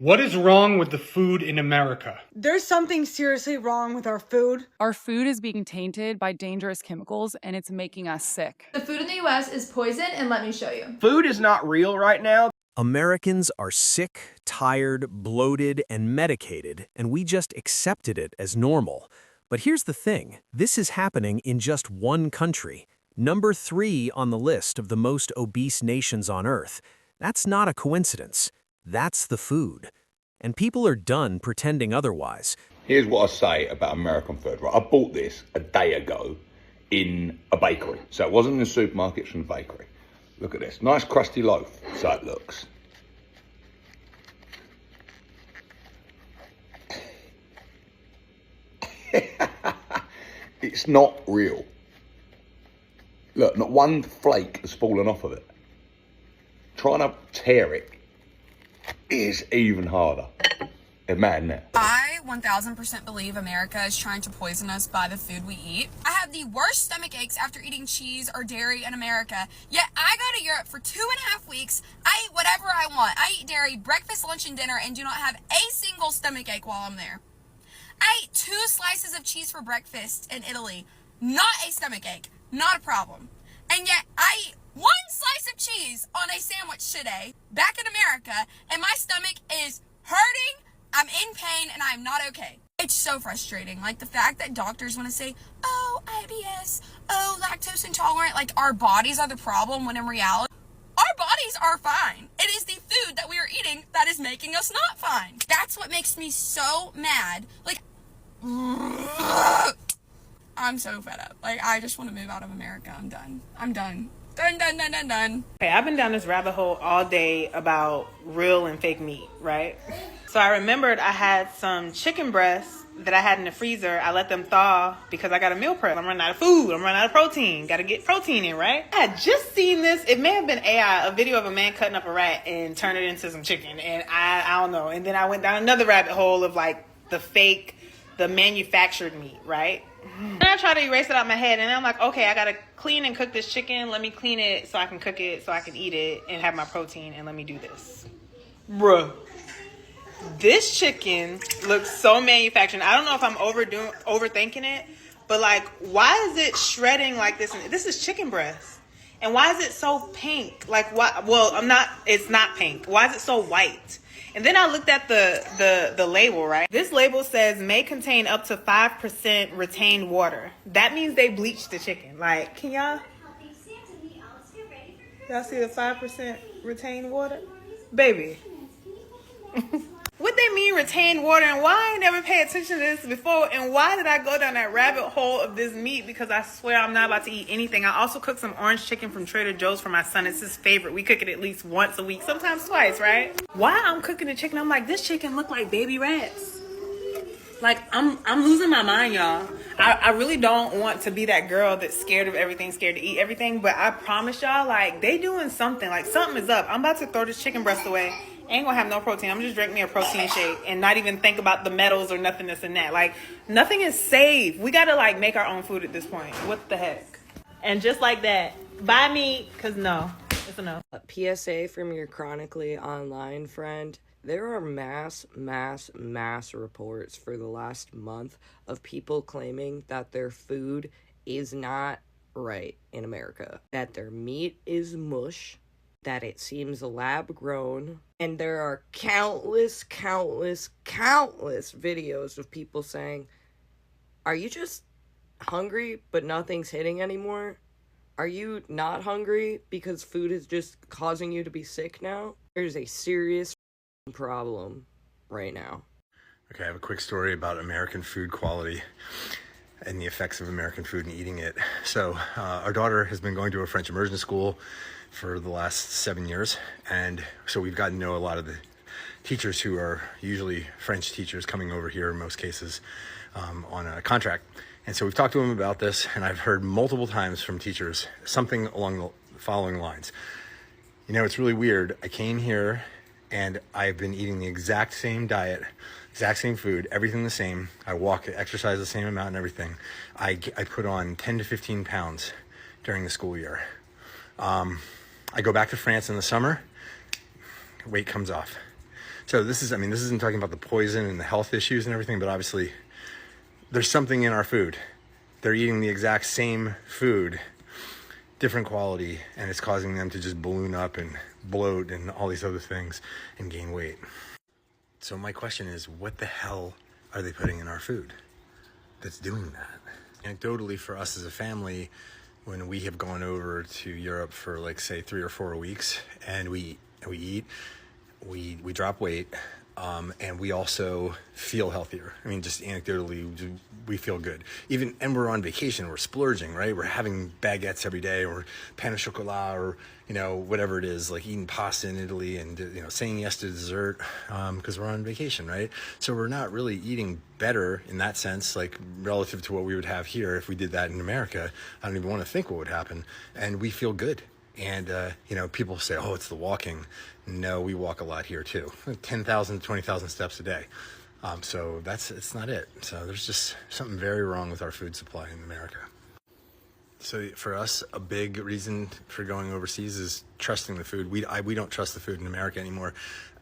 What is wrong with the food in America? There's something seriously wrong with our food. Our food is being tainted by dangerous chemicals and it's making us sick. The food in the US is poison, and let me show you. Food is not real right now. Americans are sick, tired, bloated, and medicated, and we just accepted it as normal. But here's the thing, this is happening in just one country, number 3 on the list of the most obese nations on Earth. That's not a coincidence. That's the food. And people are done pretending otherwise. Here's what I say about American food, right? I bought this a day ago in a bakery. So it wasn't in the supermarket, it's from the bakery. Look at this, nice crusty loaf, so it looks. It's not real. Look, not one flake has fallen off of it. Trying to tear it is even harder. Imagine that. I 1000% believe America is trying to poison us by the food we eat. I have the worst stomach aches after eating cheese or dairy in America, yet I go to Europe for 2.5 weeks. I eat whatever I want. I eat dairy, breakfast, lunch, and dinner, and do not have a single stomach ache while I'm there. I eat 2 slices of cheese for breakfast in Italy. Not a stomach ache. Not a problem. And yet I eat 1 slice of cheese on a sandwich today, back in America, and my stomach is hurting, I'm in pain, and I'm not okay. It's so frustrating. Like the fact that doctors want to say, oh, IBS, oh, lactose intolerant, like our bodies are the problem, when in reality, our bodies are fine. It is the food that we are eating that is making us not fine. That's what makes me so mad. Like, I'm so fed up. Like, I just want to move out of America. I'm done. I'm done. Done. Okay, I've been down this rabbit hole all day about real and fake meat, right? So I remembered I had some chicken breasts that I had in the freezer. I let them thaw because I got a meal prep. I'm running out of food. I'm running out of protein. Got to get protein in, right? I had just seen this. It may have been AI, a video of a man cutting up a rat and turning it into some chicken. And I don't know. And then I went down another rabbit hole of like the manufactured meat, right? And I try to erase it out of my head, and I'm like, okay, I gotta clean and cook this chicken. Let me clean it so I can cook it, so I can eat it and have my protein, and let me do this. Bruh. This chicken looks so manufactured. I don't know if I'm overthinking it, but like, why is it shredding like this? And this is chicken breast. And why is it so pink? Like, why? Well, it's not pink. Why is it so white? And then I looked at the label, right? This label says may contain up to 5% retained water. That means they bleached the chicken. Like, can y'all see the 5% retained water? Baby. What they mean retained water, and why I never paid attention to this before, and why did I go down that rabbit hole of this meat? Because I swear I'm not about to eat anything. I also cooked some orange chicken from Trader Joe's for my son. It's his favorite. We cook it at least once a week, sometimes twice, right? Why I'm cooking the chicken, I'm like, this chicken look like baby rats. Like, I'm losing my mind, y'all. I really don't want to be that girl that's scared of everything, scared to eat everything, but I promise y'all, like, they doing something. Like, something is up. I'm about to throw this chicken breast away. Ain't gonna have no protein. I'm just drink me a protein shake and not even think about the metals or nothing this and that. Like, nothing is safe. We gotta like make our own food at this point. What the heck? And just like that, buy meat, cause no, it's a no. A PSA from your chronically online friend. There are mass reports for the last month of people claiming that their food is not right in America. That their meat is mush, that it seems lab grown, and there are countless videos of people saying, are you just hungry but nothing's hitting anymore? Are you not hungry because food is just causing you to be sick now? There's a serious problem right now. Okay, I have a quick story about American food quality and the effects of American food and eating it. So our daughter has been going to a French immersion school for the last 7 years, and so we've gotten to know a lot of the teachers who are usually French teachers coming over here in most cases on a contract. And so we've talked to them about this, and I've heard multiple times from teachers something along the following lines. You know, it's really weird. I came here and I've been eating the exact same diet, exact same food, everything the same. I walk, exercise the same amount and everything. I put on 10 to 15 pounds during the school year. I go back to France in the summer, weight comes off. So this isn't talking about the poison and the health issues and everything, but obviously there's something in our food. They're eating the exact same food, different quality, and it's causing them to just balloon up and bloat and all these other things and gain weight. So my question is, what the hell are they putting in our food that's doing that? Anecdotally, for us as a family, when we have gone over to Europe for, like, say 3 or 4 weeks, and we eat, we drop weight, and we also feel healthier. I mean, just anecdotally, we feel good. And we're on vacation, we're splurging, right? We're having baguettes every day, or pain au chocolat, or, whatever it is, like eating pasta in Italy and, saying yes to dessert, because we're on vacation, right? So we're not really eating better in that sense, like relative to what we would have here if we did that in America. I don't even want to think what would happen. And we feel good. And, people say, oh, it's the walking. No, we walk a lot here too. 10,000 to 20,000 steps a day. So it's not it. So there's just something very wrong with our food supply in America. So for us, a big reason for going overseas is trusting the food. We don't trust the food in America anymore.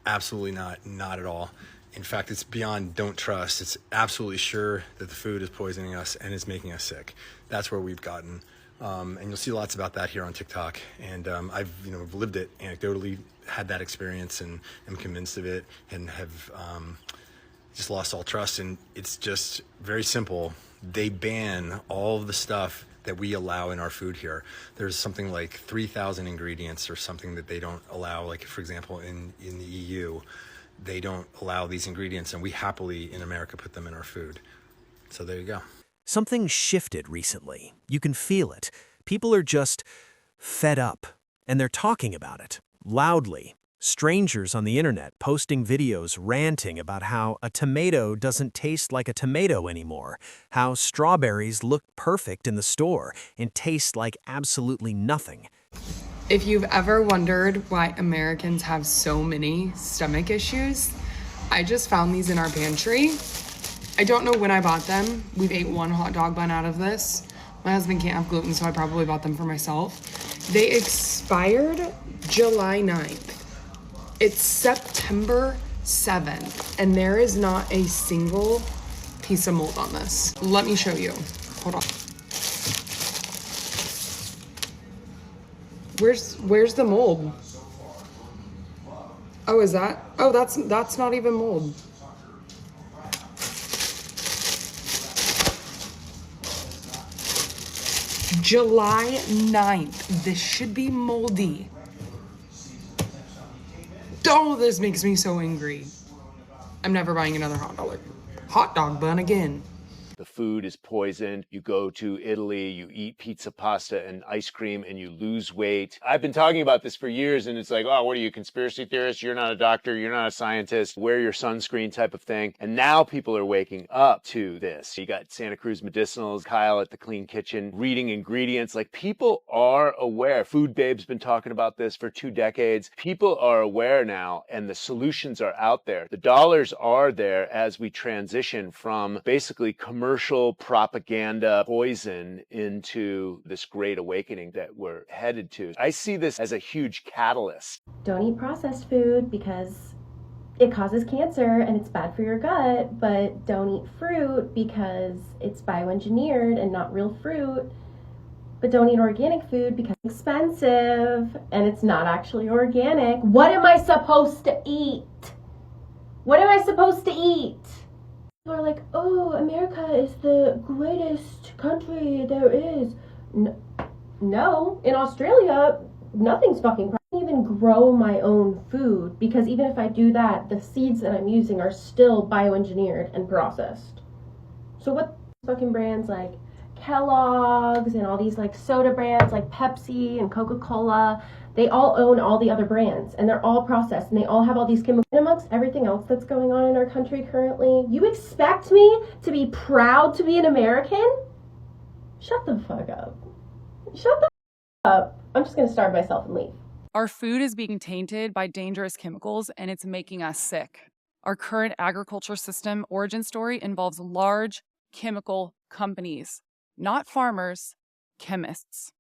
Absolutely not at all. In fact, it's beyond don't trust. It's absolutely sure that the food is poisoning us and is making us sick. That's where we've gotten. And you'll see lots about that here on TikTok. And I've lived it anecdotally, had that experience, and am convinced of it, and have just lost all trust. And it's just very simple. They ban all of the stuff that we allow in our food here. There's something like 3,000 ingredients or something that they don't allow. Like, for example, in the EU, they don't allow these ingredients, and we happily in America put them in our food. So there you go. Something shifted recently. You can feel it. People are just fed up, and they're talking about it loudly. Strangers on the internet posting videos ranting about how a tomato doesn't taste like a tomato anymore, how strawberries look perfect in the store and taste like absolutely nothing. If you've ever wondered why Americans have so many stomach issues, I just found these in our pantry. I don't know when I bought them. We've ate one hot dog bun out of this. My husband can't have gluten, so I probably bought them for myself. They expired July 9th. It's September 7th, and there is not a single piece of mold on this. Let me show you. Hold on. Where's the mold? Oh, is that? Oh, that's not even mold. July 9th. This should be moldy. Oh, this makes me so angry. I'm never buying another hot dog bun again. The food is poisoned. You go to Italy, you eat pizza, pasta, and ice cream, and you lose weight. I've been talking about this for years, and it's like, oh, what are you, conspiracy theorist? You're not a doctor. You're not a scientist. Wear your sunscreen type of thing. And now people are waking up to this. You got Santa Cruz Medicinals, Kyle at the Clean Kitchen, reading ingredients. Like, people are aware. Food Babe's been talking about this for 2 decades. People are aware now, and the solutions are out there. The dollars are there as we transition from basically commercial propaganda poison into this great awakening that we're headed to. I see this as a huge catalyst. Don't eat processed food because it causes cancer and it's bad for your gut, but don't eat fruit because it's bioengineered and not real fruit. But don't eat organic food because it's expensive and it's not actually organic. What am I supposed to eat? What am I supposed to eat? People are like, oh, America is the greatest country there is. No, in Australia, nothing's fucking I can't even grow my own food because even if I do that, the seeds that I'm using are still bioengineered and processed. So what fucking brands like Kellogg's and all these like soda brands like Pepsi and Coca-Cola, they all own all the other brands and they're all processed and they all have all these chemicals. And amongst everything else that's going on in our country currently, you expect me to be proud to be an American? Shut the fuck up. Shut the fuck up. I'm just gonna starve myself and leave. Our food is being tainted by dangerous chemicals and it's making us sick. Our current agriculture system origin story involves large chemical companies, not farmers, chemists.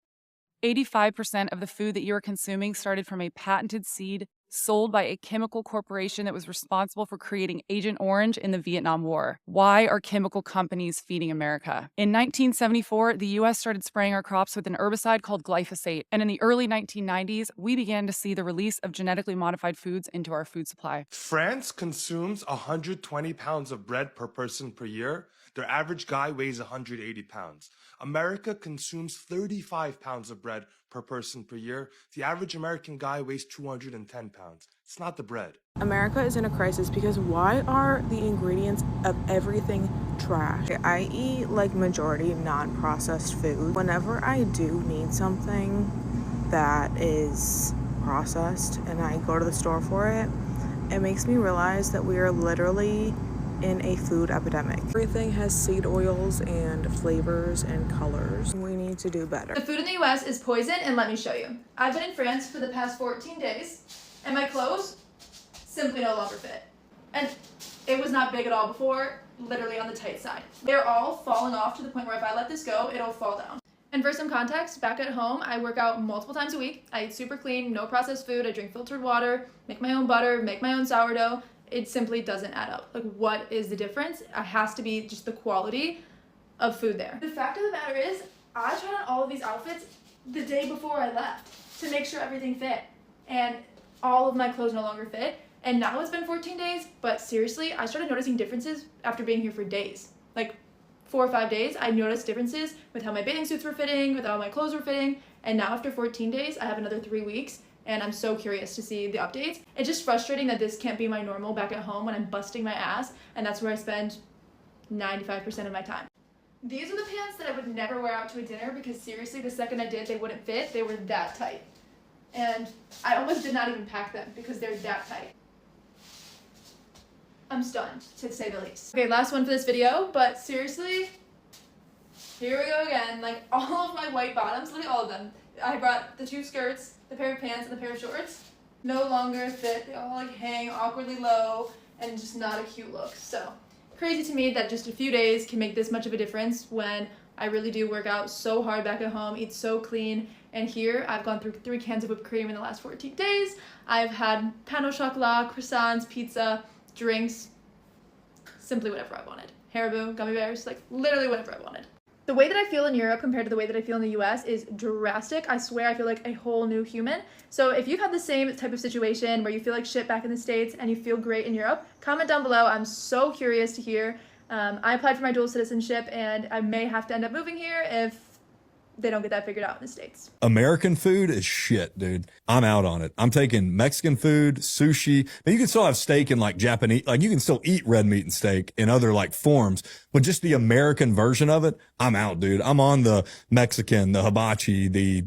85% of the food that you are consuming started from a patented seed sold by a chemical corporation that was responsible for creating Agent Orange in the Vietnam War. Why are chemical companies feeding America? In 1974, the U.S. started spraying our crops with an herbicide called glyphosate, and in the early 1990s, we began to see the release of genetically modified foods into our food supply. France consumes 120 pounds of bread per person per year. Their average guy weighs 180 pounds. America consumes 35 pounds of bread per person per year. The average American guy weighs 210 pounds. It's not the bread. America is in a crisis because why are the ingredients of everything trash? I eat like majority non-processed food. Whenever I do need something that is processed and I go to the store for it, it makes me realize that we are literally in a food epidemic. Everything has seed oils and flavors and colors. We need to do better. The food in the US is poison, and let me show you. I've been in France for the past 14 days, and my clothes simply no longer fit. And it was not big at all before, literally on the tight side. They're all falling off to the point where if I let this go, it'll fall down. And for some context, back at home, I work out multiple times a week. I eat super clean, no processed food. I drink filtered water, make my own butter, make my own sourdough. It simply doesn't add up. Like, what is the difference? It has to be just the quality of food there. The fact of the matter is, I tried on all of these outfits the day before I left to make sure everything fit. And all of my clothes no longer fit. And now it's been 14 days, but seriously, I started noticing differences after being here for days. Like 4 or 5 days, I noticed differences with how my bathing suits were fitting, with how my clothes were fitting. And now after 14 days, I have another 3 weeks. And I'm so curious to see the updates. It's just frustrating that this can't be my normal back at home when I'm busting my ass, and that's where I spend 95% of my time. These are the pants that I would never wear out to a dinner because seriously, the second I did, they wouldn't fit. They were that tight. And I almost did not even pack them because they're that tight. I'm stunned, to say the least. Okay, last one for this video, but seriously, here we go again. Like, all of my white bottoms, literally all of them. I brought the 2 skirts, the pair of pants, and the pair of shorts. No longer fit. They all like hang awkwardly low and just not a cute look. So crazy to me that just a few days can make this much of a difference when I really do work out so hard back at home, eat so clean. And here I've gone through 3 cans of whipped cream in the last 14 days. I've had pain au chocolat, croissants, pizza, drinks, simply whatever I wanted. Haribo, gummy bears, like literally whatever I wanted. The way that I feel in Europe compared to the way that I feel in the US is drastic. I swear I feel like a whole new human. So if you've had the same type of situation where you feel like shit back in the States and you feel great in Europe, comment down below. I'm so curious to hear. I applied for my dual citizenship and I may have to end up moving here if they don't get that figured out in the States. American food is shit, dude. I'm out on it. I'm taking Mexican food, sushi. Now, you can still have steak and like Japanese, like you can still eat red meat and steak in other like forms, but just the American version of it, I'm out, dude. I'm on the Mexican, the hibachi, the,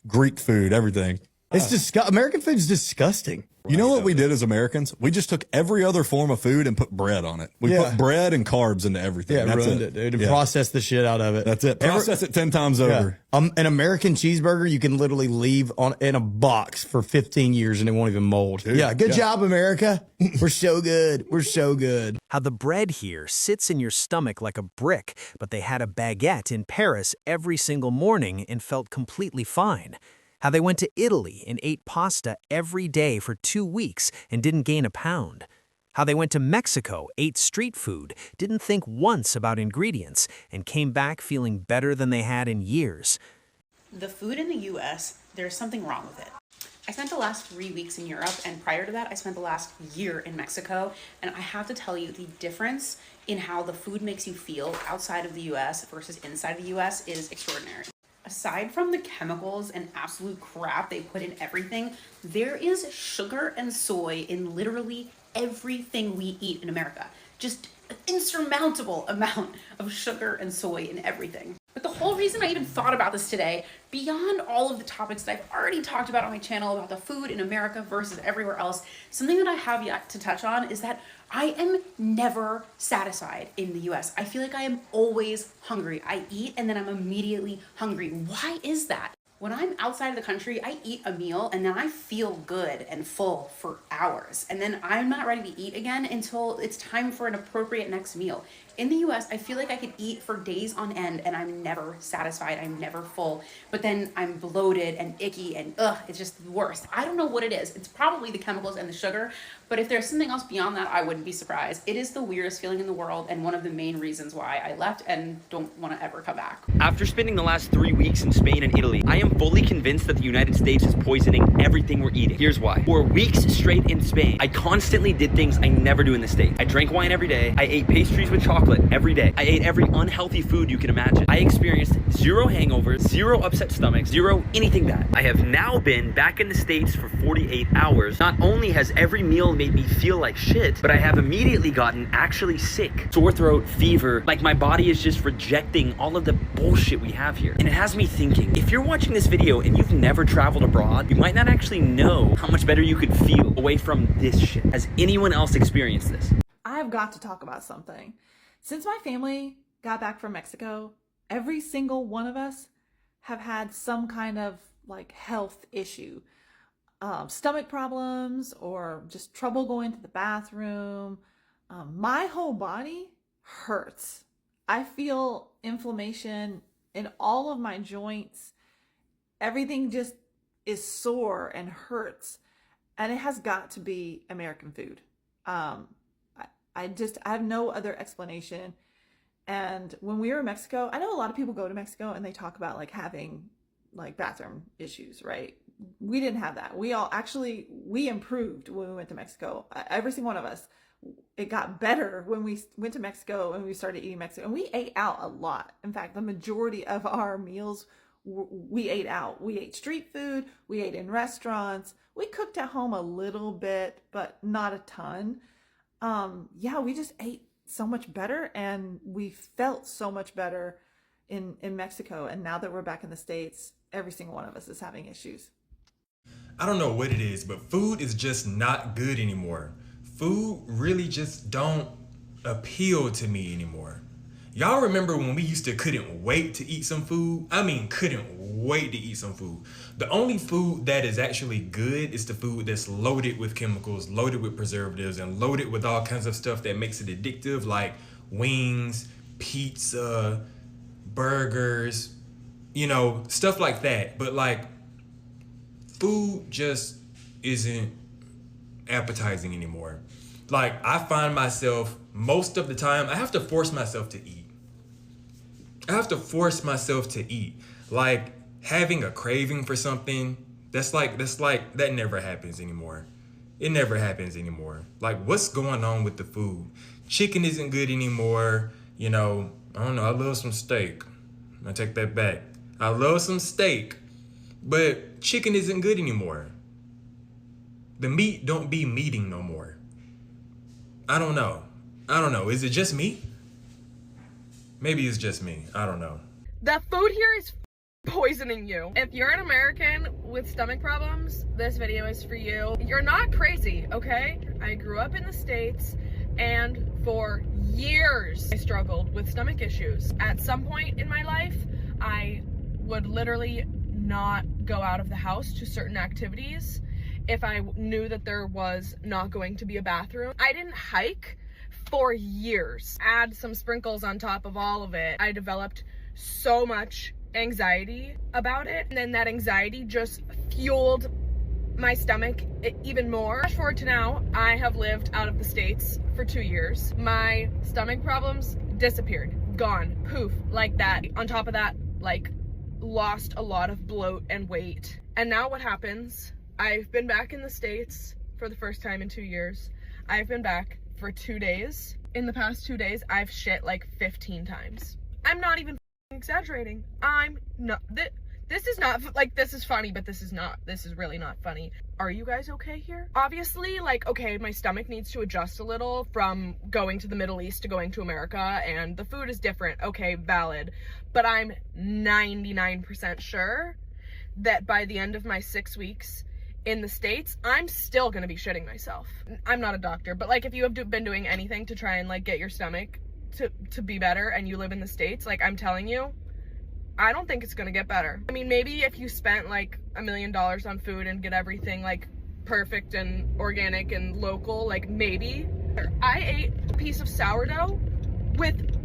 Greek food, everything. It's American food is disgusting. You know what we did as Americans? We just took every other form of food and put bread on it. We put bread and carbs into everything. Yeah, That's ruined it, dude. And processed the shit out of it. That's it. Process it 10 times over. An American cheeseburger you can literally leave in a box for 15 years and it won't even mold. Dude, good job, America. We're so good. We're so good. How the bread here sits in your stomach like a brick, but they had a baguette in Paris every single morning and felt completely fine. How they went to Italy and ate pasta every day for 2 weeks and didn't gain a pound. How they went to Mexico, ate street food, didn't think once about ingredients, and came back feeling better than they had in years. The food in the US, there's something wrong with it. I spent the last 3 weeks in Europe, and prior to that, I spent the last year in Mexico, and I have to tell you, the difference in how the food makes you feel outside of the US versus inside the US is extraordinary. Aside from the chemicals and absolute crap they put in everything, there is sugar and soy in literally everything we eat in America. Just an insurmountable amount of sugar and soy in everything. But the whole reason I even thought about this today, beyond all of the topics that I've already talked about on my channel about the food in America versus everywhere else, something that I have yet to touch on is that I am never satisfied in the US. I feel like I am always hungry. I eat and then I'm immediately hungry. Why is that? When I'm outside of the country, I eat a meal and then I feel good and full for hours. And then I'm not ready to eat again until it's time for an appropriate next meal. In the US, I feel like I could eat for days on end and I'm never satisfied. I'm never full. But then I'm bloated and icky and it's just the worst. I don't know what it is. It's probably the chemicals and the sugar. But if there's something else beyond that, I wouldn't be surprised. It is the weirdest feeling in the world and one of the main reasons why I left and don't want to ever come back. After spending the last 3 weeks in Spain and Italy, I am fully convinced that the United States is poisoning everything we're eating. Here's why. For weeks straight in Spain, I constantly did things I never do in the States. I drank wine every day. I ate pastries with chocolate every day. I ate every unhealthy food you can imagine. I experienced 0 hangovers, 0 upset stomachs, 0 anything bad. I have now been back in the States for 48 hours. Not only has every meal made me feel like shit, but I have immediately gotten actually sick. Sore throat, fever, like my body is just rejecting all of the bullshit we have here. And it has me thinking, if you're watching this video and you've never traveled abroad, you might not actually know how much better you could feel away from this shit. Has anyone else experienced this? I've got to talk about something. Since my family got back from Mexico, every single one of us have had some kind of like health issue. Stomach problems or just trouble going to the bathroom. My whole body hurts. I feel inflammation in all of my joints. Everything just is sore and hurts. And it has got to be American food. I have no other explanation. And when we were in Mexico, I know a lot of people go to Mexico and they talk about like having like bathroom issues, right? We didn't have that. We improved when we went to Mexico. Every single one of us, it got better when we went to Mexico and we started eating Mexican. And we ate out a lot. In fact, the majority of our meals, we ate out. We ate street food. We ate in restaurants. We cooked at home a little bit, but not a ton. We just ate so much better and we felt so much better in Mexico. And now that we're back in the States, every single one of us is having issues. I don't know what it is, but food is just not good anymore. Food really just don't appeal to me anymore. Y'all remember when we couldn't wait to eat some food? I mean, couldn't wait to eat some food. The only food that is actually good is the food that's loaded with chemicals, loaded with preservatives, and loaded with all kinds of stuff that makes it addictive, like wings, pizza, burgers, stuff like that. But like, food just isn't appetizing anymore. Like, I find myself most of the time, I have to force myself to eat. Like, having a craving for something, that never happens anymore. It never happens anymore. Like, what's going on with the food? Chicken isn't good anymore. I don't know, I love some steak. I take that back. I love some steak, but chicken isn't good anymore. The meat don't be meating no more. I don't know. Is it just me? Maybe it's just me. I don't know. The food here is poisoning you. If you're an American with stomach problems, this video is for you. You're not crazy, okay? I grew up in the States and for years I struggled with stomach issues. At some point in my life, I would literally not go out of the house to certain activities if I knew that there was not going to be a bathroom. I didn't hike for years. Add some sprinkles on top of all of it. I developed so much anxiety about it, and then that anxiety just fueled my stomach even more. Fast forward to now, I have lived out of the States for 2 years. My stomach problems disappeared, gone, poof, like that. On top of that, like, lost a lot of bloat and weight. And now what happens? I've been back in the States for the first time in 2 years. I've been back for 2 days. In the past 2 days, I've shit like 15 times. I'm not even exaggerating. I'm not. This is not, like, this is funny, but this is not. This is really not funny. Are you guys okay here? Obviously, like, okay, my stomach needs to adjust a little from going to the Middle East to going to America, and the food is different. Okay, valid. But I'm 99% sure that by the end of my 6 weeks in the States, I'm still gonna be shitting myself. I'm not a doctor, but like, if you have been doing anything to try and like get your stomach to be better and you live in the States, like, I'm telling you, I don't think it's gonna get better. I mean, maybe if you spent like $1 million on food and get everything like perfect and organic and local, like maybe. I ate a piece of sourdough with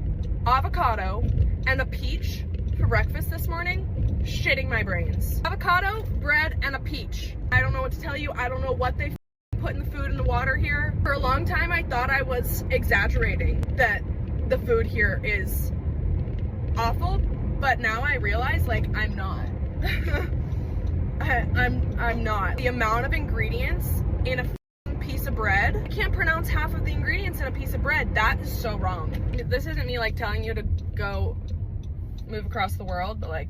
avocado and a peach for breakfast this morning. Shitting my brains. Avocado, bread, and a peach. I don't know what to tell you. I don't know what they put in the food and the water here. For a long time, I thought I was exaggerating that the food here is awful, but now I realize, like, I'm not. I'm not. The amount of ingredients in a piece of bread, I can't pronounce half of the ingredients in a piece of bread. That is so wrong. This isn't me like telling you to go move across the world, but like,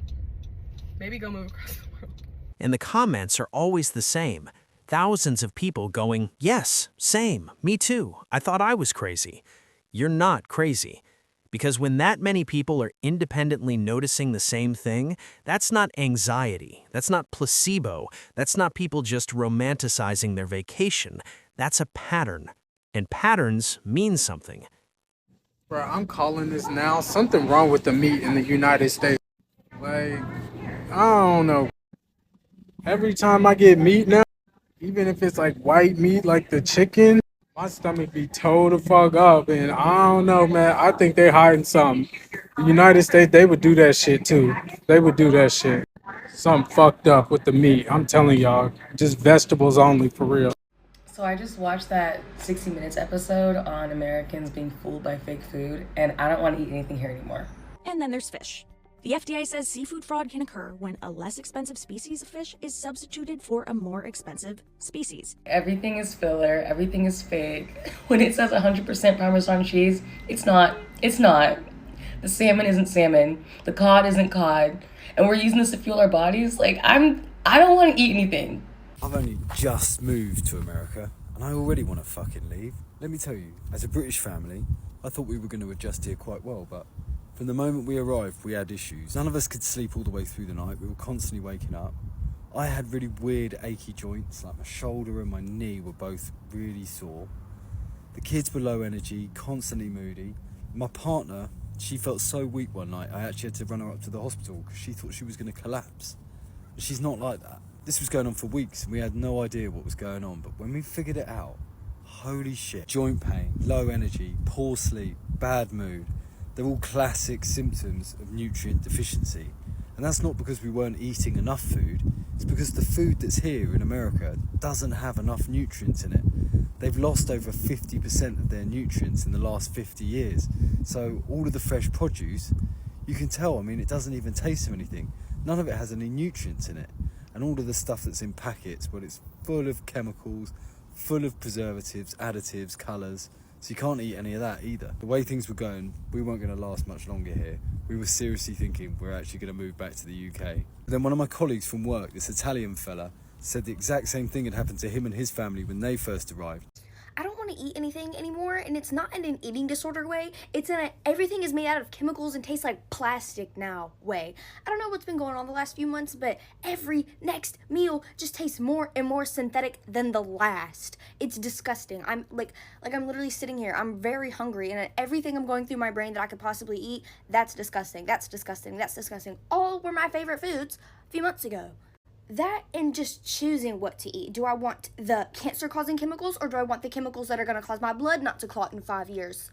maybe go move across the world. And the comments are always the same. Thousands of people going, yes, same, me too. I thought I was crazy. You're not crazy. Because when that many people are independently noticing the same thing, that's not anxiety, that's not placebo, that's not people just romanticizing their vacation. That's a pattern. And patterns mean something. Bro, I'm calling this now. Something wrong with the meat in the United States. Like, I don't know. Every time I get meat now, even if it's like white meat, like the chicken, my stomach be toe the fuck up. And I don't know, man. I think they hiding something. The United States, they would do that shit too. They would do that shit. Something fucked up with the meat. I'm telling y'all. Just vegetables only, for real. So I just watched that 60 Minutes episode on Americans being fooled by fake food, and I don't want to eat anything here anymore. And then there's fish. The FDA says seafood fraud can occur when a less expensive species of fish is substituted for a more expensive species. Everything is filler, everything is fake. When it says 100% Parmesan cheese, it's not. It's not. The salmon isn't salmon. The cod isn't cod. And we're using this to fuel our bodies. Like, I don't want to eat anything. I've only just moved to America, and I already want to fucking leave. Let me tell you, as a British family, I thought we were going to adjust here quite well, but from the moment we arrived, we had issues. None of us could sleep all the way through the night. We were constantly waking up. I had really weird achy joints, like my shoulder and my knee were both really sore. The kids were low energy, constantly moody. My partner, she felt so weak one night, I actually had to run her up to the hospital because she thought she was going to collapse. But she's not like that. This was going on for weeks and we had no idea what was going on, but when we figured it out, holy shit. Joint pain, low energy, poor sleep, bad mood. They're all classic symptoms of nutrient deficiency. And that's not because we weren't eating enough food, it's because the food that's here in America doesn't have enough nutrients in it. They've lost over 50% of their nutrients in the last 50 years. So all of the fresh produce, you can tell, I mean, it doesn't even taste of anything. None of it has any nutrients in it. And all of the stuff that's in packets, well, it's full of chemicals, full of preservatives, additives, colours. So you can't eat any of that either. The way things were going, we weren't going to last much longer here. We were seriously thinking we're actually going to move back to the UK. But then one of my colleagues from work, this Italian fella, said the exact same thing had happened to him and his family when they first arrived. I don't want to eat anything anymore, and it's not in an eating disorder way. It's in a everything is made out of chemicals and tastes like plastic now way. I don't know what's been going on the last few months, but every next meal just tastes more and more synthetic than the last. It's disgusting. I'm I'm literally sitting here. I'm very hungry, and everything I'm going through my brain that I could possibly eat, that's disgusting. That's disgusting. That's disgusting. All were my favorite foods a few months ago. That and just choosing what to eat. Do I want the cancer-causing chemicals or do I want the chemicals that are going to cause my blood not to clot in 5 years?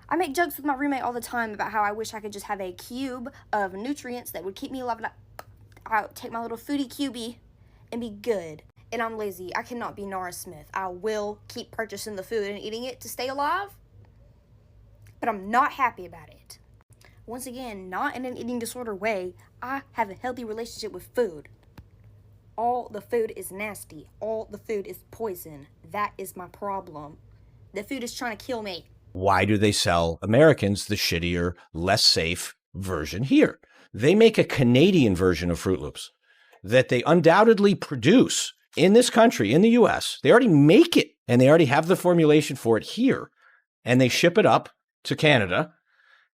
I make jokes with my roommate all the time about how I wish I could just have a cube of nutrients that would keep me alive. I'll take my little foodie cubie and be good. And I'm lazy. I cannot be Nora Smith. I will keep purchasing the food and eating it to stay alive, but I'm not happy about it. Once again, not in an eating disorder way. I have a healthy relationship with food. All the food is nasty. All the food is poison. That is my problem. The food is trying to kill me. Why do they sell Americans the shittier, less safe version here? They make a Canadian version of Fruit Loops that they undoubtedly produce in this country, in the US. They already make it and they already have the formulation for it here. And they ship it up to Canada.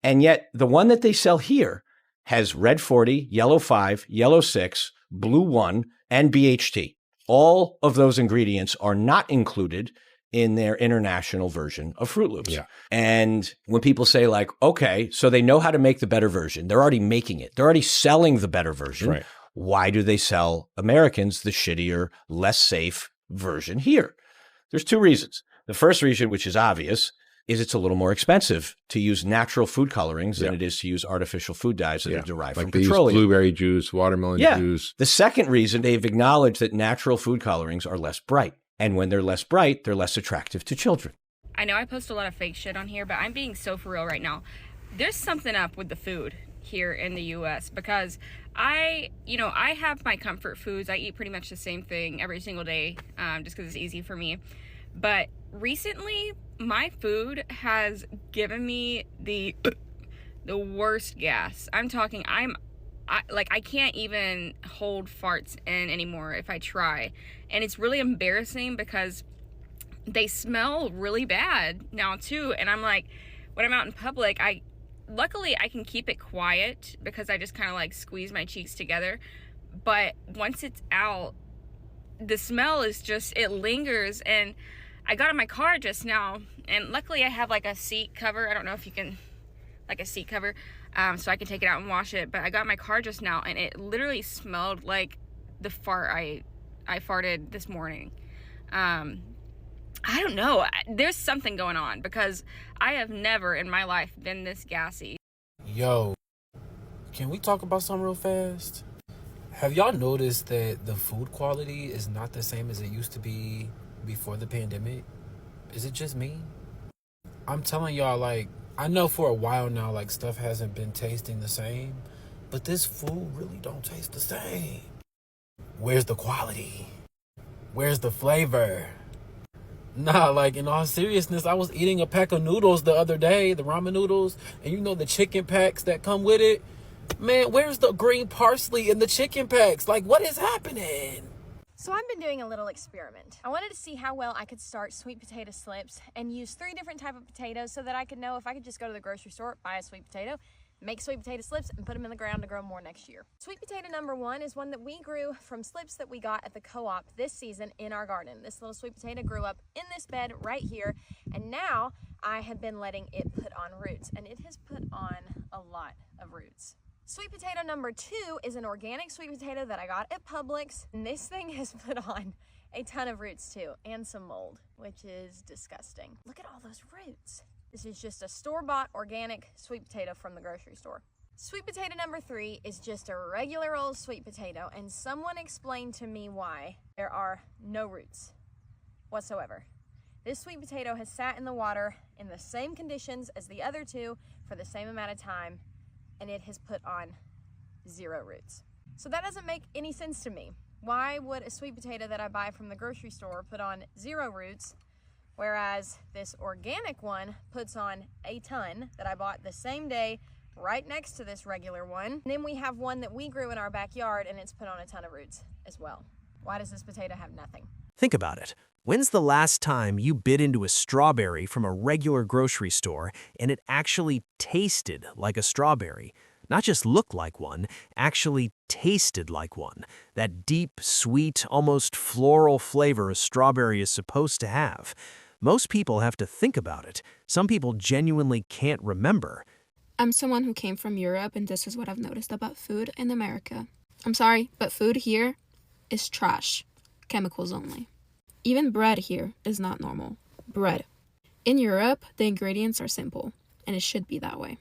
And yet the one that they sell here has red 40, yellow 5, yellow 6, blue 1, and BHT. All of those ingredients are not included in their international version of Fruit Loops. Yeah. And when people say like, okay, so they know how to make the better version, they're already making it. They're already selling the better version. Right. Why do they sell Americans the shittier, less safe version here? There's two reasons. The first reason, which is obvious, is it's a little more expensive to use natural food colorings than it is to use artificial food dyes that are derived like from they use petroleum. blueberry juice, watermelon juice. The second reason, they've acknowledged that natural food colorings are less bright. And when they're less bright, they're less attractive to children. I know I post a lot of fake shit on here, but I'm being so for real right now. There's something up with the food here in the US because I have my comfort foods. I eat pretty much the same thing every single day just because it's easy for me. But recently, my food has given me the worst gas. I'm talking, I can't even hold farts in anymore if I try. And it's really embarrassing because they smell really bad now too. And I'm like, when I'm out in public, luckily I can keep it quiet because I just kind of like squeeze my cheeks together. But once it's out, the smell is just, it lingers. And I got in my car just now, and luckily I have like a seat cover. I don't know if you can, like a seat cover, so I can take it out and wash it. But I got in my car just now, and it literally smelled like the fart I farted this morning. I don't know. There's something going on because I have never in my life been this gassy. Yo, can we talk about something real fast? Have y'all noticed that the food quality is not the same as it used to be before the pandemic? Is it just me? I'm telling y'all, like, I know for a while now, like, stuff hasn't been tasting the same, but this food really don't taste the same. Where's the quality? Where's the flavor? Nah, like, in all seriousness, I was eating a pack of noodles the other day, the ramen noodles, and you know the chicken packs that come with it? Man, where's the green parsley in the chicken packs? Like, what is happening? So I've been doing a little experiment. I wanted to see how well I could start sweet potato slips and use 3 different types of potatoes so that I could know if I could just go to the grocery store, buy a sweet potato, make sweet potato slips, and put them in the ground to grow more next year. Sweet potato number 1 is one that we grew from slips that we got at the co-op this season in our garden. This little sweet potato grew up in this bed right here, and now I have been letting it put on roots, and it has put on a lot of roots. Sweet potato number 2 is an organic sweet potato that I got at Publix, and this thing has put on a ton of roots too, and some mold, which is disgusting. Look at all those roots. This is just a store-bought organic sweet potato from the grocery store. Sweet potato number 3 is just a regular old sweet potato, and someone explained to me why there are no roots whatsoever. This sweet potato has sat in the water in the same conditions as the other 2 for the same amount of time, and it has put on 0 roots. So that doesn't make any sense to me. Why would a sweet potato that I buy from the grocery store put on 0 roots, whereas this organic one puts on a ton that I bought the same day right next to this regular one? And then we have one that we grew in our backyard, and it's put on a ton of roots as well. Why does this potato have nothing? Think about it. When's the last time you bit into a strawberry from a regular grocery store and it actually tasted like a strawberry? Not just looked like one, actually tasted like one. That deep, sweet, almost floral flavor a strawberry is supposed to have. Most people have to think about it. Some people genuinely can't remember. I'm someone who came from Europe, and this is what I've noticed about food in America. I'm sorry, but food here is trash. Chemicals only. Even bread here is not normal. Bread. In Europe, the ingredients are simple, and it should be that way.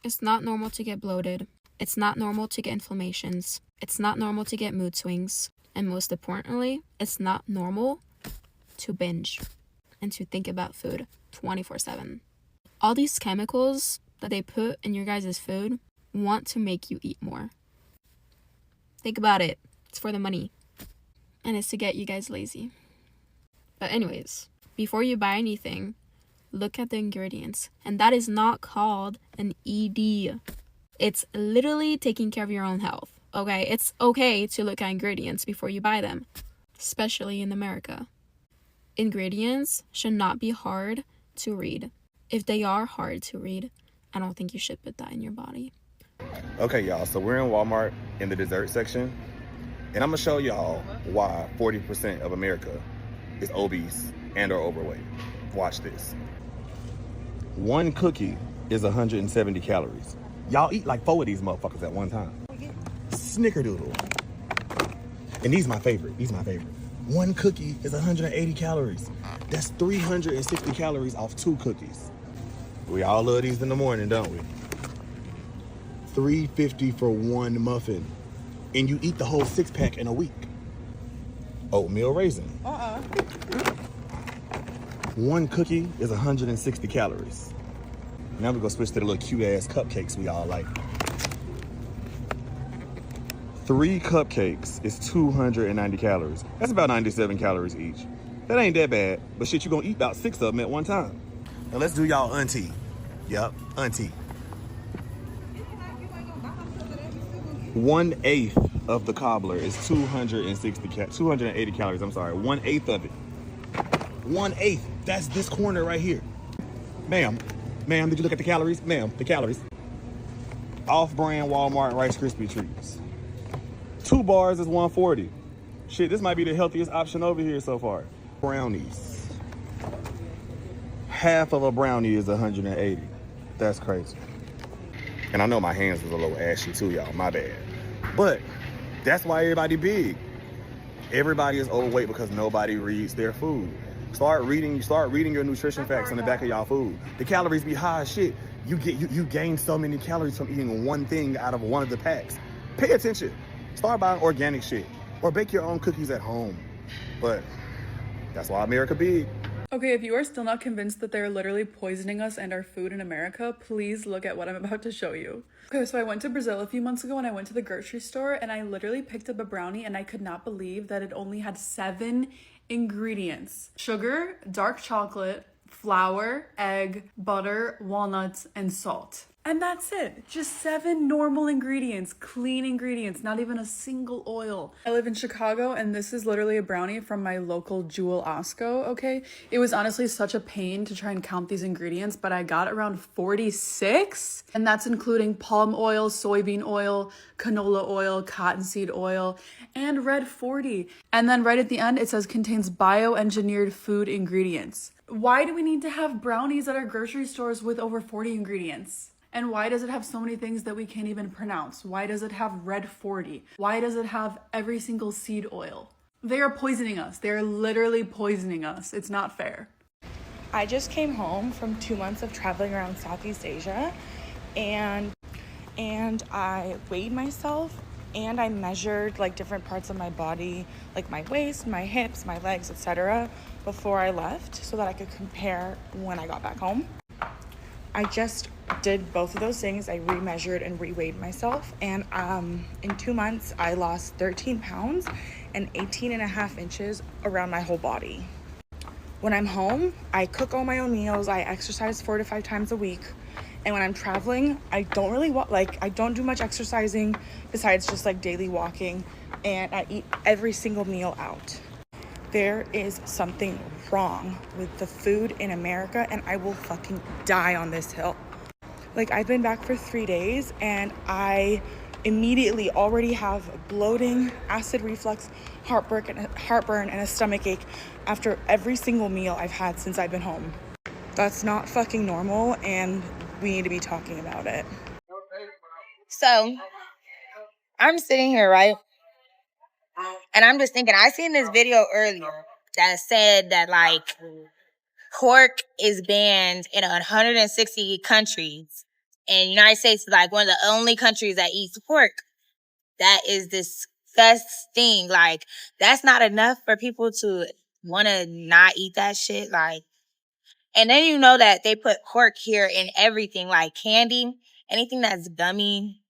It's not normal to get bloated. It's not normal to get inflammations. It's not normal to get mood swings. And most importantly, it's not normal to binge and to think about food 24/7. All these chemicals that they put in your guys' food want to make you eat more. Think about it. It's for the money. And it's to get you guys lazy. But anyways, before you buy anything, look at the ingredients. And that is not called an ED. It's literally taking care of your own health. Okay? It's okay to look at ingredients before you buy them, especially in America. Ingredients should not be hard to read. If they are hard to read, I don't think you should put that in your body. Okay, y'all, so we're in Walmart in the dessert section, and I'm gonna show y'all why 40% of America is obese and are overweight. Watch this. One cookie is 170 calories. Y'all eat like 4 of these motherfuckers at one time. Snickerdoodle. And these my favorite. These my favorite. One cookie is 180 calories. That's 360 calories off 2 cookies. We all love these in the morning, don't we? $3.50 for one muffin. And you eat the whole 6-pack in a week. Oatmeal raisin. One cookie is 160 calories. Now we're gonna switch to the little cute ass cupcakes we all like. 3 cupcakes is 290 calories. That's about 97 calories each. That ain't that bad, but shit, you gonna eat about 6 of them at one time. Now let's do y'all auntie. Yup, auntie. 1/8 of the cobbler is 280 calories, I'm sorry. 1/8 of it. 1/8, that's this corner right here. Ma'am, did you look at the calories? Ma'am, the calories. Off-brand Walmart Rice Krispie treats. 2 bars is 140. Shit, this might be the healthiest option over here so far. Brownies. Half of a brownie is 180. That's crazy. And I know my hands was a little ashy too, y'all, my bad. But that's why everybody big. Everybody is overweight because nobody reads their food. Start reading your nutrition facts on the back of y'all food. The calories be high as shit. You gain so many calories from eating one thing out of one of the packs. Pay attention. Start buying organic shit. Or bake your own cookies at home. But that's why America big. Okay, if you are still not convinced that they're literally poisoning us and our food in America, please look at what I'm about to show you. Okay, so I went to Brazil a few months ago and I went to the grocery store and I literally picked up a brownie and I could not believe that it only had 7 ingredients: sugar, dark chocolate, flour, egg, butter, walnuts, and salt. And that's it. Just 7 normal ingredients, clean ingredients, not even a single oil. I live in Chicago and this is literally a brownie from my local Jewel Osco, okay? It was honestly such a pain to try and count these ingredients, but I got around 46. And that's including palm oil, soybean oil, canola oil, cottonseed oil, and red 40. And then right at the end, it says contains bioengineered food ingredients. Why do we need to have brownies at our grocery stores with over 40 ingredients? And why does it have so many things that we can't even pronounce? Why does it have red 40? Why does it have every single seed oil? They are poisoning us. They are literally poisoning us. It's not fair. I just came home from 2 months of traveling around Southeast Asia and I weighed myself and I measured like different parts of my body, like my waist, my hips, my legs, etc. before I left so that I could compare when I got back home. I just did both of those things. I re-measured and re-weighed myself and in 2 months I lost 13 pounds and 18.5 inches around my whole body. When I'm home, I cook all my own meals. I exercise 4 to 5 times a week. And when I'm traveling, I don't really I don't do much exercising besides just like daily walking, and I eat every single meal out. There is something wrong with the food in America and I will fucking die on this hill. Like, I've been back for 3 days and I immediately already have bloating, acid reflux, heartburn, and a stomach ache after every single meal I've had since I've been home. That's not fucking normal and we need to be talking about it. So, I'm sitting here, right? And I'm just thinking, I seen this video earlier that said that, like, pork is banned in 160 countries. And the United States is, like, one of the only countries that eats pork. That is disgusting. Like, that's not enough for people to want to not eat that shit. Like, and then you know that they put pork here in everything, like candy, anything that's gummy,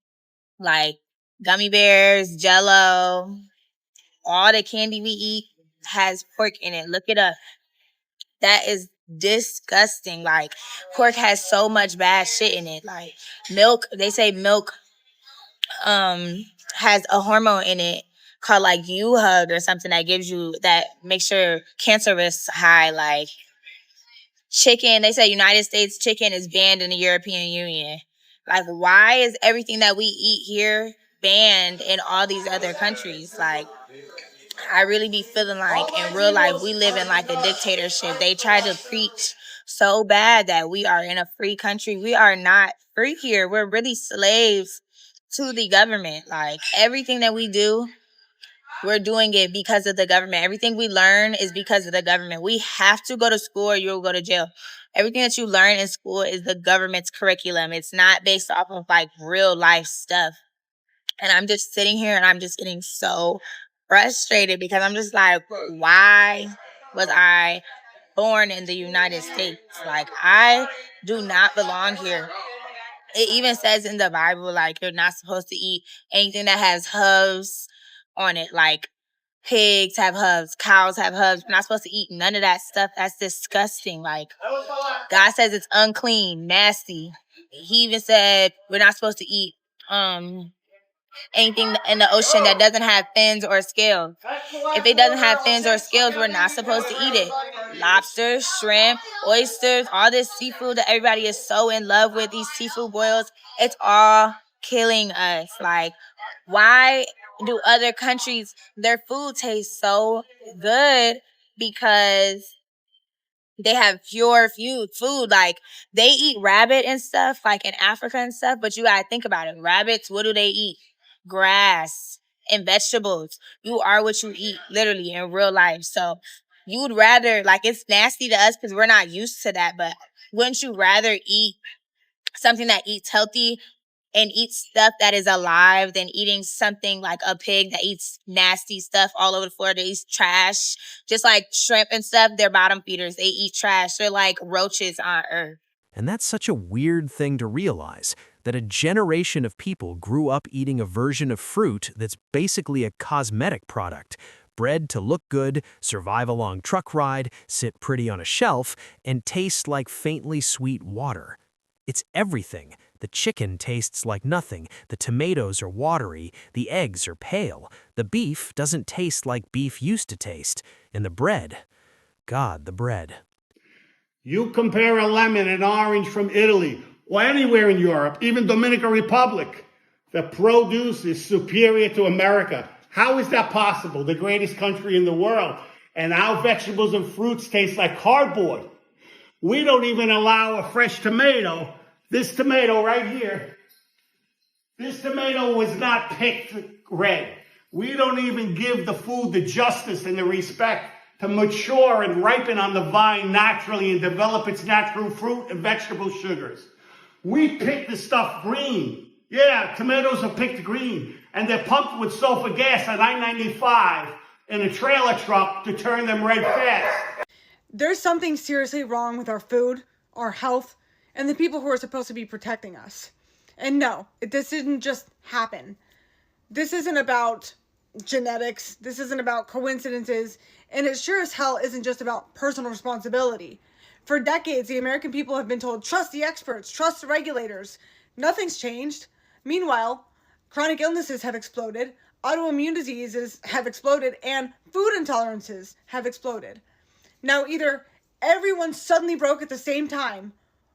like gummy bears, Jell-O, all the candy we eat has pork in it. Look it up. That is disgusting. Like, pork has so much bad shit in it. Like, milk, they say milk has a hormone in it called like U-Hug or something that makes your cancer risk high. Like, chicken, they say United States chicken is banned in the European Union. Like, why is everything that we eat here banned in all these other countries? Like, I really be feeling like in real life we live in like a dictatorship. They try to preach so bad that we are in a free country. We are not free here. We're really slaves to the government. Like everything that we do, we're doing it because of the government. Everything we learn is because of the government. We have to go to school or you'll go to jail. Everything that you learn in school is the government's curriculum. It's not based off of like real life stuff. And I'm just sitting here and I'm just getting so frustrated because I'm just like, why was I born in the United States? Like, I do not belong here. It even says in the Bible, like, you're not supposed to eat anything that has hooves on it. Like, pigs have hooves, cows have hooves. We're not supposed to eat none of that stuff. That's disgusting. Like, God says it's unclean, nasty. He even said we're not supposed to eat anything in the ocean that doesn't have fins or scales. If it doesn't have fins or scales, we're not supposed to eat it. Lobster, shrimp, oysters, all this seafood that everybody is so in love with, these seafood boils, it's all killing us. Like, why do other countries, their food tastes so good? Because they have pure food. Like, they eat rabbit and stuff, like in Africa and stuff, but you gotta think about it. Rabbits, what do they eat? Grass and vegetables. You are what you eat, literally, in real life. So you would rather, like, it's nasty to us because we're not used to that, but wouldn't you rather eat something that eats healthy and eat stuff that is alive than eating something like a pig that eats nasty stuff all over the floor? They eat trash. Just like shrimp and stuff, they're bottom feeders. They eat trash. They're like roaches on earth. And that's such a weird thing to realize, that a generation of people grew up eating a version of fruit that's basically a cosmetic product, bred to look good, survive a long truck ride, sit pretty on a shelf, and taste like faintly sweet water. It's everything. The chicken tastes like nothing, the tomatoes are watery, the eggs are pale, the beef doesn't taste like beef used to taste, and the bread, God, the bread. You compare a lemon and orange from Italy or anywhere in Europe, even Dominican Republic, the produce is superior to America. How is that possible? The greatest country in the world. And our vegetables and fruits taste like cardboard. We don't even allow a fresh tomato. This tomato right here, this tomato was not picked red. We don't even give the food the justice and the respect to mature and ripen on the vine naturally and develop its natural fruit and vegetable sugars. We pick the stuff green. Yeah, tomatoes are picked green. And they're pumped with sulfur gas on I-95 in a trailer truck to turn them red fast. There's something seriously wrong with our food, our health, and the people who are supposed to be protecting us. And no, this didn't just happen. This isn't about genetics. This isn't about coincidences. And it sure as hell isn't just about personal responsibility. For decades, the American people have been told, trust the experts, trust the regulators. Nothing's changed. Meanwhile, chronic illnesses have exploded, autoimmune diseases have exploded, and food intolerances have exploded. Now, either everyone suddenly broke at the same time,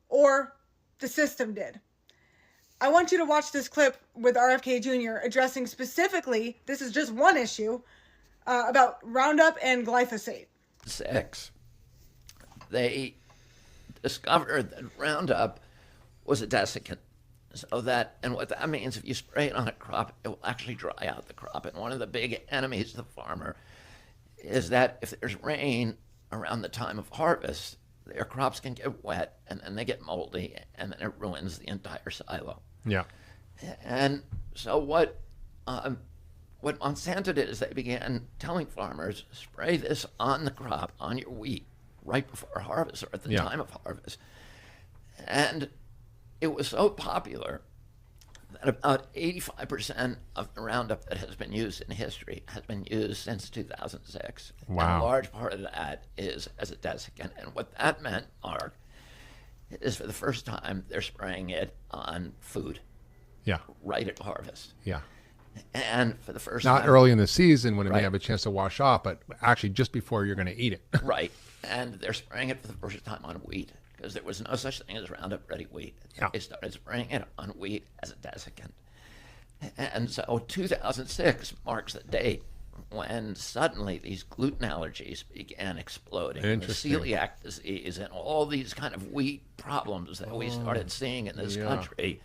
or the system did. I want you to watch this clip with RFK Jr. addressing specifically, this is just one issue, about Roundup and glyphosate. They discovered that Roundup was a desiccant. So that, and what that means, if you spray it on a crop, it will actually dry out the crop. And one of the big enemies of the farmer is that if there's rain around the time of harvest, their crops can get wet and then they get moldy and then it ruins the entire silo. Yeah. And so what Monsanto did is they began telling farmers, spray this on the crop, on your wheat, right before harvest or at the time of harvest. And it was so popular that about 85% of the Roundup that has been used in history has been used since 2006. Wow. And a large part of that is as a desiccant. And what that meant, Mark, is for the first time they're spraying it on food. Yeah. Right at harvest. Yeah. And for the first Not time. early in the season when it Right. may have a chance to wash off, but actually just before you're going to eat it. Right. And they're spraying it for the first time on wheat because there was no such thing as Roundup Ready wheat. Yeah. They started spraying it on wheat as a desiccant. And so 2006 marks the date when suddenly these gluten allergies began exploding, and the Interesting. celiac disease, and all these kind of wheat problems that we started seeing in this country.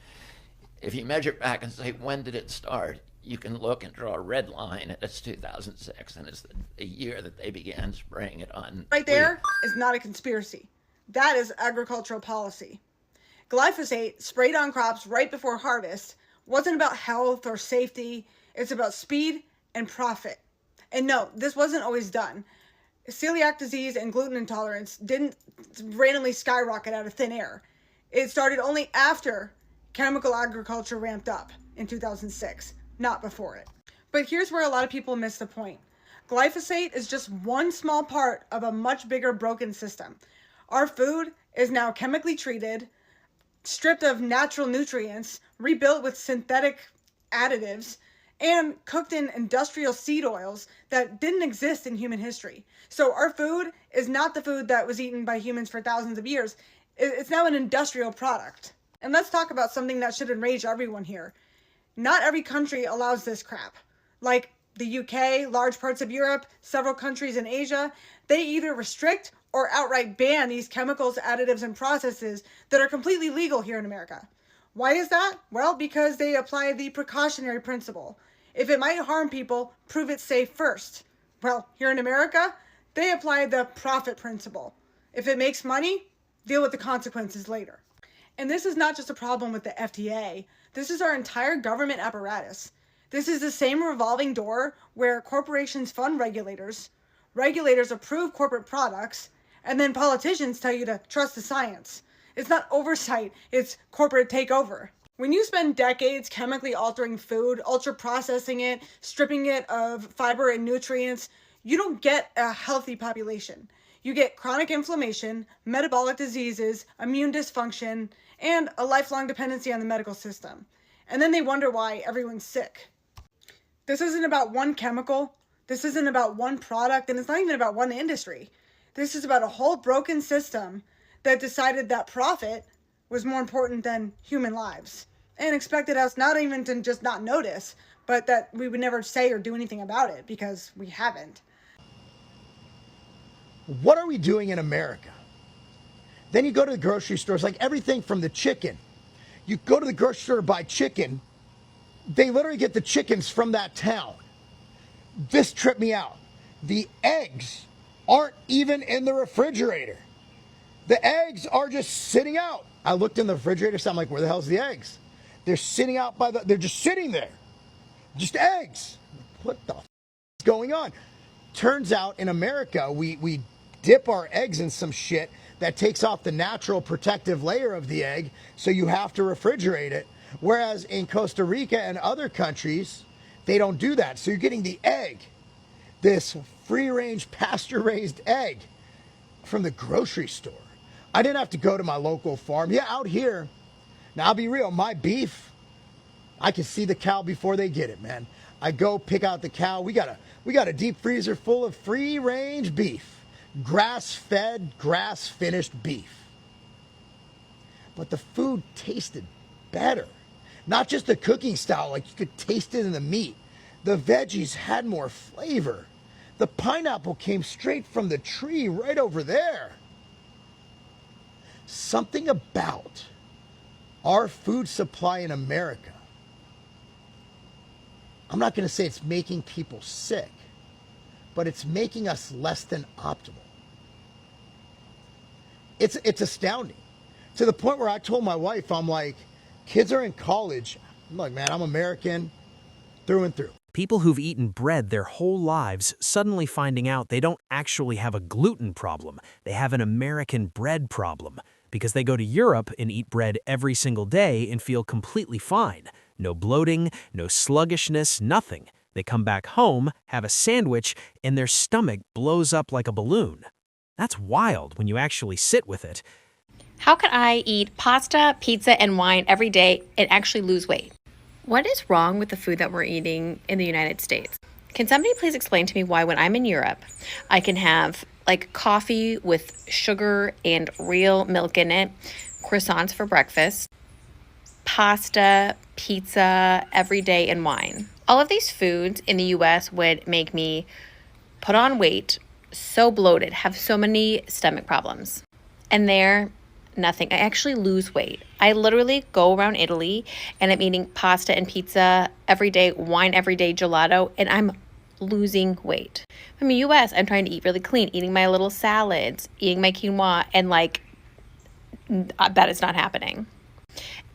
If you measure back and say, when did it start? You can look and draw a red line, and it's 2006, and it's the year that they began spraying it on Right there is not a conspiracy. That is agricultural policy. Glyphosate sprayed on crops right before harvest wasn't about health or safety. It's about speed and profit. And no, this wasn't always done. Celiac disease and gluten intolerance didn't randomly skyrocket out of thin air. It started only after chemical agriculture ramped up in 2006, not before it. But here's where a lot of people miss the point. Glyphosate is just one small part of a much bigger broken system. Our food is now chemically treated, stripped of natural nutrients, rebuilt with synthetic additives, and cooked in industrial seed oils that didn't exist in human history. So our food is not the food that was eaten by humans for thousands of years. It's now an industrial product. And let's talk about something that should enrage everyone here. Not every country allows this crap. Like the UK, large parts of Europe, several countries in Asia, they either restrict or outright ban these chemicals, additives, and processes that are completely legal here in America. Why is that? Well, because they apply the precautionary principle. If it might harm people, prove it safe first. Well, here in America, they apply the profit principle. If it makes money, deal with the consequences later. And this is not just a problem with the FDA. This is our entire government apparatus. This is the same revolving door where corporations fund regulators, regulators approve corporate products, and then politicians tell you to trust the science. It's not oversight, it's corporate takeover. When you spend decades chemically altering food, ultra processing it, stripping it of fiber and nutrients, you don't get a healthy population. You get chronic inflammation, metabolic diseases, immune dysfunction, and a lifelong dependency on the medical system. And then they wonder why everyone's sick. This isn't about one chemical. This isn't about one product, and it's not even about one industry. This is about a whole broken system that decided that profit was more important than human lives and expected us not even to just not notice, but that we would never say or do anything about it because we haven't. What are we doing in America? Then you go to the grocery stores, like everything from the chicken. You go to the grocery store to buy chicken, they literally get the chickens from that town. This tripped me out. The eggs aren't even in the refrigerator. The eggs are just sitting out. I looked in the refrigerator, so I'm like, where the hell's the eggs? They're sitting out they're just sitting there. Just eggs. What the f is going on? Turns out in America, we dip our eggs in some shit that takes off the natural protective layer of the egg, so you have to refrigerate it. Whereas in Costa Rica and other countries, they don't do that. So you're getting the egg, this free-range pasture-raised egg from the grocery store. I didn't have to go to my local farm. Yeah, out here, now I'll be real, my beef, I can see the cow before they get it, man. I go pick out the cow. We got a deep freezer full of free-range beef, grass-fed, grass-finished beef. But the food tasted better. Not just the cooking style, like you could taste it in the meat. The veggies had more flavor. The pineapple came straight from the tree right over there. Something about our food supply in America, I'm not going to say it's making people sick, but it's making us less than optimal. It's astounding. To the point where I told my wife, I'm like, kids are in college. I'm like, man, I'm American through and through. People who've eaten bread their whole lives suddenly finding out they don't actually have a gluten problem. They have an American bread problem because they go to Europe and eat bread every single day and feel completely fine. No bloating, no sluggishness, nothing. They come back home, have a sandwich, and their stomach blows up like a balloon. That's wild when you actually sit with it. How could I eat pasta, pizza, and wine every day and actually lose weight? What is wrong with the food that we're eating in the United States? Can somebody please explain to me why when I'm in Europe, I can have like coffee with sugar and real milk in it, croissants for breakfast, pasta, pizza every day, and wine? All of these foods in the US would make me put on weight, so bloated, have so many stomach problems. And there, nothing. I actually lose weight. I literally go around Italy and I'm eating pasta and pizza every day, wine every day, gelato, and I'm losing weight. In the US, I'm trying to eat really clean, eating my little salads, eating my quinoa, and like, that is not happening.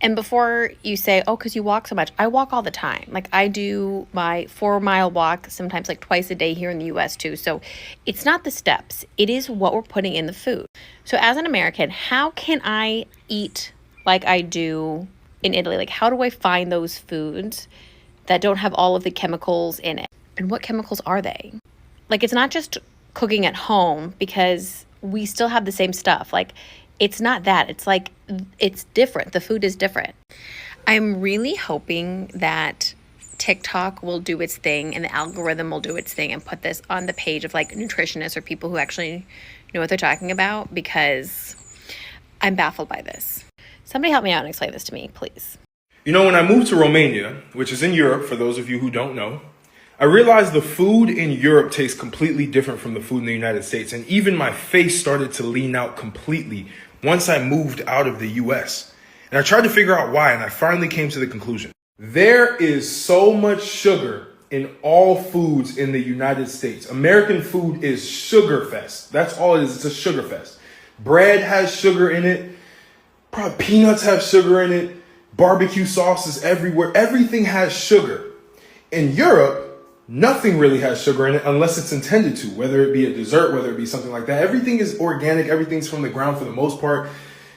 And before you say, oh, because you walk so much, I walk all the time. Like I do my 4-mile walk, sometimes like twice a day here in the US too. So it's not the steps, it is what we're putting in the food. So as an American, how can I eat like I do in Italy? Like how do I find those foods that don't have all of the chemicals in it? And what chemicals are they? Like it's not just cooking at home, because we still have the same stuff. Like it's not that. It's like, it's different. The food is different. I'm really hoping that TikTok will do its thing and the algorithm will do its thing and put this on the page of like nutritionists or people who actually know what they're talking about, because I'm baffled by this. Somebody help me out and explain this to me, please. You know, when I moved to Romania, which is in Europe, for those of you who don't know, I realized the food in Europe tastes completely different from the food in the United States. And even my face started to lean out completely once I moved out of the US. And I tried to figure out why, and I finally came to the conclusion. There is so much sugar in all foods in the United States. American food is sugar fest. That's all it is. It's a sugar fest. Bread has sugar in it. Probably peanuts have sugar in it. Barbecue sauce is everywhere. Everything has sugar. In Europe, nothing really has sugar in it unless it's intended to, whether it be a dessert, whether it be something like that. Everything is organic. Everything's from the ground for the most part.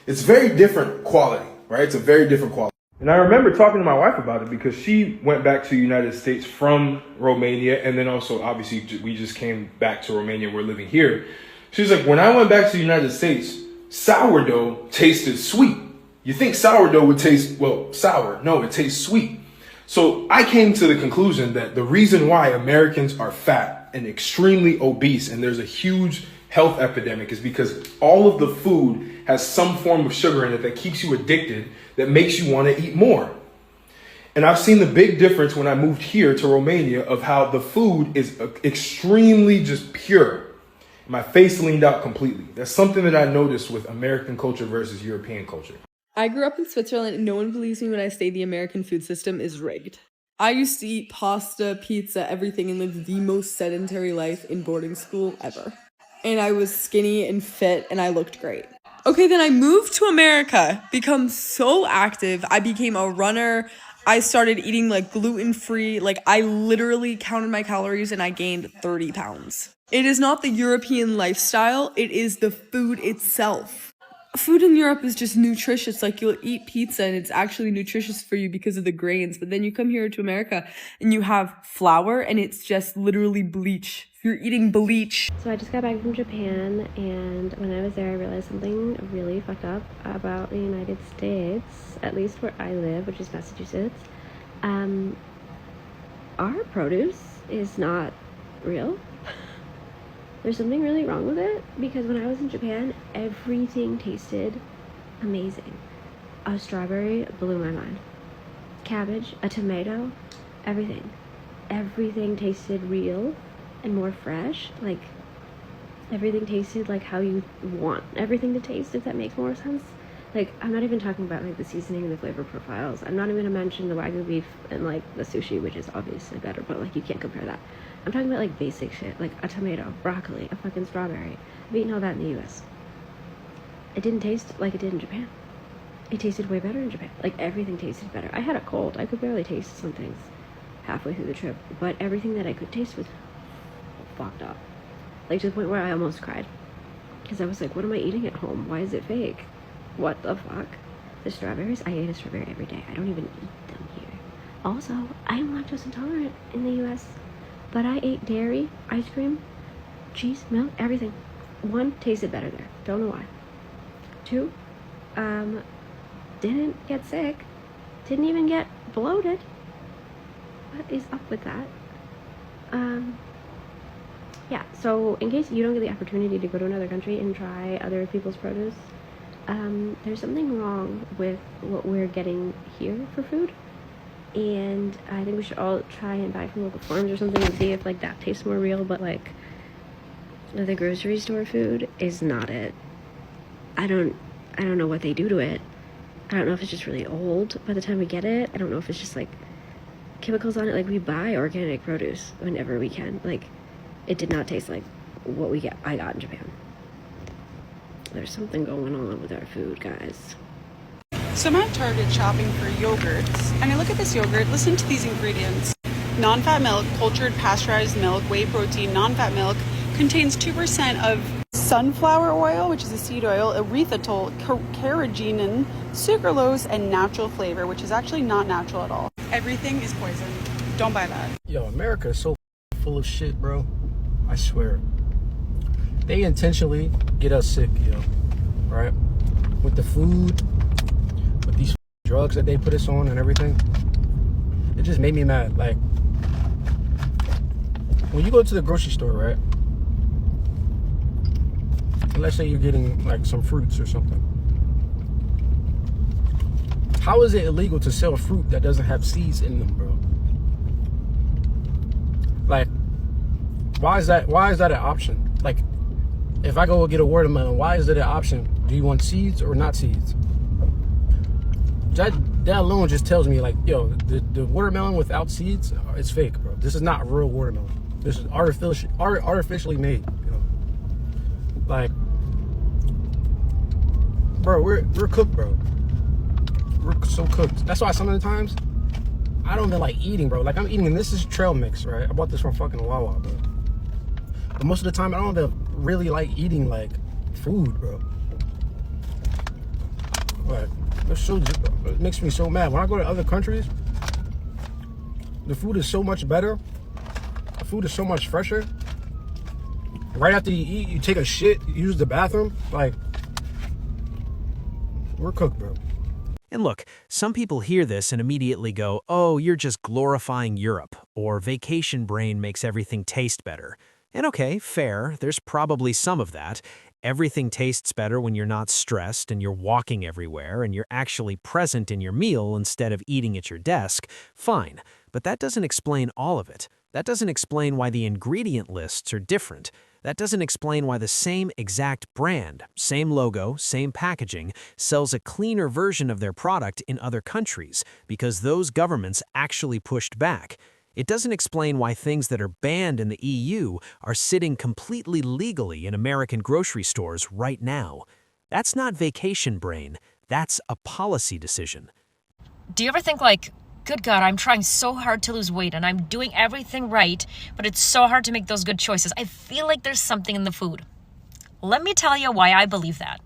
It's very different quality, right? It's a very different quality. And I remember talking to my wife about it because she went back to the United States from Romania. And then also, obviously, we just came back to Romania. We're living here. She's like, when I went back to the United States, sourdough tasted sweet. You think sourdough would taste, well, sour. No, it tastes sweet. So I came to the conclusion that the reason why Americans are fat and extremely obese and there's a huge health epidemic is because all of the food has some form of sugar in it that keeps you addicted, that makes you want to eat more. And I've seen the big difference when I moved here to Romania of how the food is extremely just pure. My face leaned out completely. That's something that I noticed with American culture versus European culture. I grew up in Switzerland and no one believes me when I say the American food system is rigged. I used to eat pasta, pizza, everything, and live the most sedentary life in boarding school ever. And I was skinny and fit and I looked great. Okay, then I moved to America, become so active. I became a runner. I started eating like gluten-free. Like I literally counted my calories and I gained 30 pounds. It is not the European lifestyle, it is the food itself. Food in Europe is just nutritious. Like you'll eat pizza and it's actually nutritious for you because of the grains. But then you come here to America and you have flour and it's just literally bleach. You're eating bleach. So I just got back from Japan, and when I was there I realized something really fucked up about the United States, at least where I live, which is Massachusetts. Our produce is not real. There's something really wrong with it, because when I was in Japan, everything tasted amazing. A strawberry blew my mind. Cabbage, a tomato, everything. Everything tasted real and more fresh. Like, everything tasted like how you want everything to taste, if that makes more sense. Like, I'm not even talking about, like, the seasoning and the flavor profiles. I'm not even gonna mention the Wagyu beef and, like, the sushi, which is obviously better, but, like, you can't compare that. I'm talking about, like, basic shit, like a tomato, broccoli, a fucking strawberry. I've eaten all that in the US. It didn't taste like it did in Japan. It tasted way better in Japan. Like, everything tasted better. I had a cold. I could barely taste some things halfway through the trip, but everything that I could taste was fucked up. Like, to the point where I almost cried. Because I was like, what am I eating at home? Why is it fake? What the fuck? The strawberries? I ate a strawberry every day. I don't even eat them here. Also, I am lactose intolerant in the US. But I ate dairy, ice cream, cheese, milk, everything. 1, tasted better there. Don't know why. 2, didn't get sick. Didn't even get bloated. What is up with that? Yeah, so in case you don't get the opportunity to go to another country and try other people's produce, there's something wrong with what we're getting here for food. And I think we should all try and buy from local farms or something and see if like that tastes more real. But like the grocery store food is not it. I don't know what they do to it. I don't know if it's just really old by the time we get it. I don't know if it's just like chemicals on it. Like we buy organic produce whenever we can. Like it did not taste like what I got in Japan. There's something going on with our food, guys. So I'm at Target shopping for yogurts, and I look at this yogurt, listen to these ingredients. Non-fat milk, cultured pasteurized milk, whey protein, non-fat milk, contains 2% of sunflower oil, which is a seed oil, erythritol, carrageenan, sucralose, and natural flavor, which is actually not natural at all. Everything is poison. Don't buy that. Yo, America is so full of shit, bro. I swear. They intentionally get us sick, yo. Right? With the food, with these drugs that they put us on and everything. It just made me mad. Like, when you go to the grocery store, right? And let's say you're getting like some fruits or something. How is it illegal to sell fruit that doesn't have seeds in them, bro? Like, why is that an option? Like, if I go get a watermelon, why is it an option? Do you want seeds or not seeds? That alone just tells me, like, yo, the watermelon without seeds, it's fake, bro. This is not real watermelon. This is artificially made, you know. Like, bro, we're cooked, bro. We're so cooked. That's why some of the times I don't even like eating, bro. Like, I'm eating, and this is trail mix, right? I bought this from fucking Wawa, bro. But most of the time, I don't even really like eating, like, food, bro. Like, it makes me so mad. When I go to other countries, the food is so much better. The food is so much fresher. Right after you eat, you take a shit, you use the bathroom. Like, we're cooked, bro. And look, some people hear this and immediately go, oh, you're just glorifying Europe, or vacation brain makes everything taste better. And okay, fair, there's probably some of that. Everything tastes better when you're not stressed and you're walking everywhere and you're actually present in your meal instead of eating at your desk. Fine, but that doesn't explain all of it. That doesn't explain why the ingredient lists are different. That doesn't explain why the same exact brand, same logo, same packaging, sells a cleaner version of their product in other countries because those governments actually pushed back. It doesn't explain why things that are banned in the EU are sitting completely legally in American grocery stores right now. That's not vacation brain. That's a policy decision. Do you ever think like, good God, I'm trying so hard to lose weight and I'm doing everything right, but it's so hard to make those good choices. I feel like there's something in the food. Let me tell you why I believe that.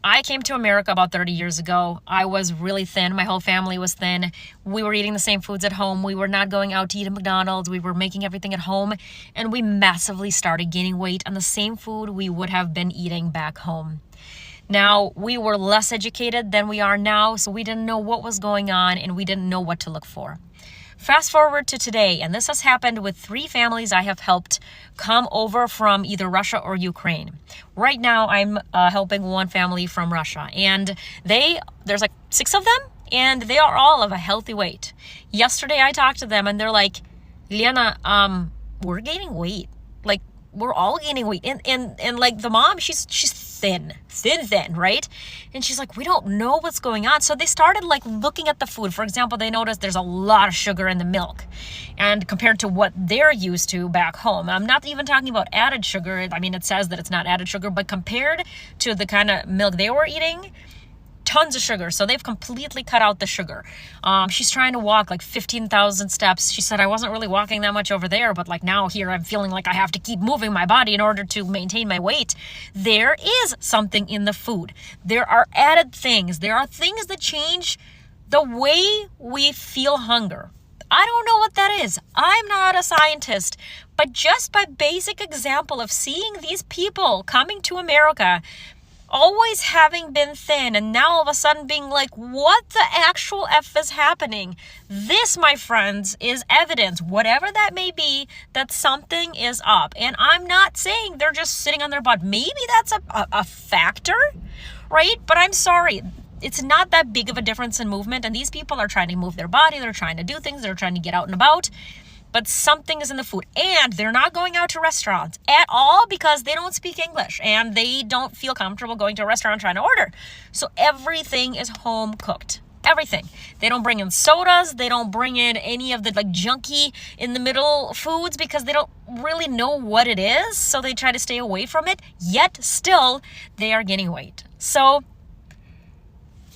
I came to America about 30 years ago. I was really thin. My whole family was thin. We were eating the same foods at home. We were not going out to eat at McDonald's. We were making everything at home. And we massively started gaining weight on the same food we would have been eating back home. Now, we were less educated than we are now, so we didn't know what was going on and we didn't know what to look for. Fast forward to today, and this has happened with 3 families I have helped come over from either Russia or Ukraine. Right now, I'm helping one family from Russia, and there's like 6 of them, and they are all of a healthy weight. Yesterday, I talked to them, and they're like, Lena, we're gaining weight. Like, we're all gaining weight. And like the mom, she's thin, right? And she's like, we don't know what's going on. So they started like looking at the food. For example, they noticed there's a lot of sugar in the milk. And compared to what they're used to back home, I'm not even talking about added sugar. I mean, it says that it's not added sugar, but compared to the kind of milk they were eating, tons of sugar. So they've completely cut out the sugar. She's trying to walk like 15,000 steps. She said, I wasn't really walking that much over there, but like now here I'm feeling like I have to keep moving my body in order to maintain my weight. There is something in the food. There are added things. There are things that change the way we feel hunger. I don't know what that is. I'm not a scientist, but just by basic example of seeing these people coming to America, always having been thin and now all of a sudden being like, what the actual F is happening? This, my friends, is evidence, whatever that may be, that something is up. And I'm not saying they're just sitting on their butt. Maybe that's a factor, right? But I'm sorry. It's not that big of a difference in movement, and these people are trying to move their body, they're trying to do things, they're trying to get out and about, but something is in the food. And they're not going out to restaurants at all because they don't speak English and they don't feel comfortable going to a restaurant trying to order. So everything is home cooked. Everything. They don't bring in sodas. They don't bring in any of the like junky in the middle foods because they don't really know what it is. So they try to stay away from it. Yet still they are gaining weight. So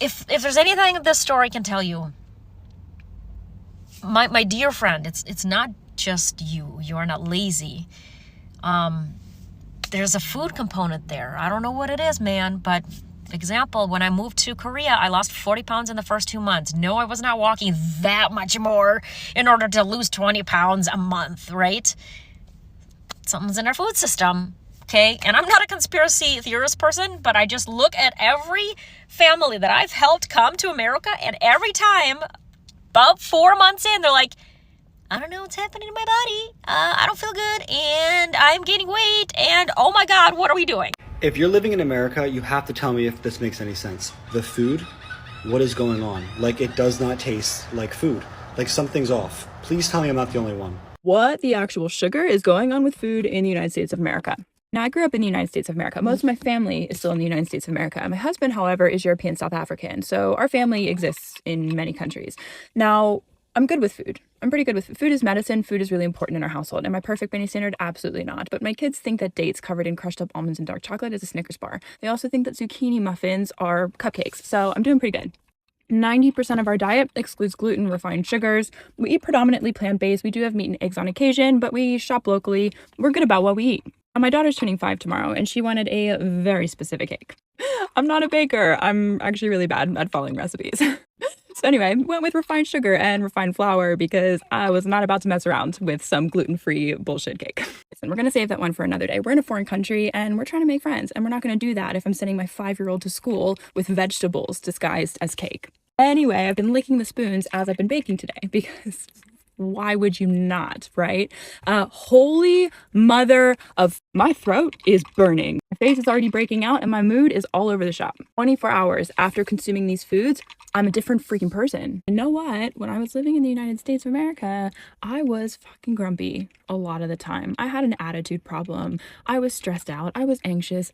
if there's anything this story can tell you, my dear friend, it's not just you. You are not lazy. There's a food component there. I don't know what it is, man, but example, when I moved to Korea, I lost 40 pounds in the first 2 months. No, I was not walking that much more in order to lose 20 pounds a month, right? Something's in our food system, okay? And I'm not a conspiracy theorist person, but I just look at every family that I've helped come to America, and every time, about 4 months in, they're like, I don't know what's happening in my body. I don't feel good, and I'm gaining weight, and oh my God, what are we doing? If you're living in America, you have to tell me if this makes any sense. The food, what is going on? Like, it does not taste like food. Like, something's off. Please tell me I'm not the only one. What the actual sugar is going on with food in the United States of America? Now, I grew up in the United States of America. Most of my family is still in the United States of America. My husband, however, is European South African. So our family exists in many countries. Now, I'm good with food. I'm pretty good with food. Food is medicine. Food is really important in our household. Am I perfect by any standard? Absolutely not. But my kids think that dates covered in crushed up almonds and dark chocolate is a Snickers bar. They also think that zucchini muffins are cupcakes. So I'm doing pretty good. 90% of our diet excludes gluten, refined sugars. We eat predominantly plant-based. We do have meat and eggs on occasion, but we shop locally. We're good about what we eat. My daughter's turning 5 tomorrow, and she wanted a very specific cake. I'm not a baker. I'm actually really bad at following recipes. So anyway, went with refined sugar and refined flour because I was not about to mess around with some gluten-free bullshit cake. And we're going to save that one for another day. We're in a foreign country and we're trying to make friends, and we're not going to do that if I'm sending my 5-year-old to school with vegetables disguised as cake. Anyway, I've been licking the spoons as I've been baking today because why would you not, right? Holy mother of, my throat is burning. My face is already breaking out and my mood is all over the shop. 24 hours after consuming these foods, I'm a different freaking person. You know what? When I was living in the United States of America, I was fucking grumpy a lot of the time. I had an attitude problem. I was stressed out. I was anxious.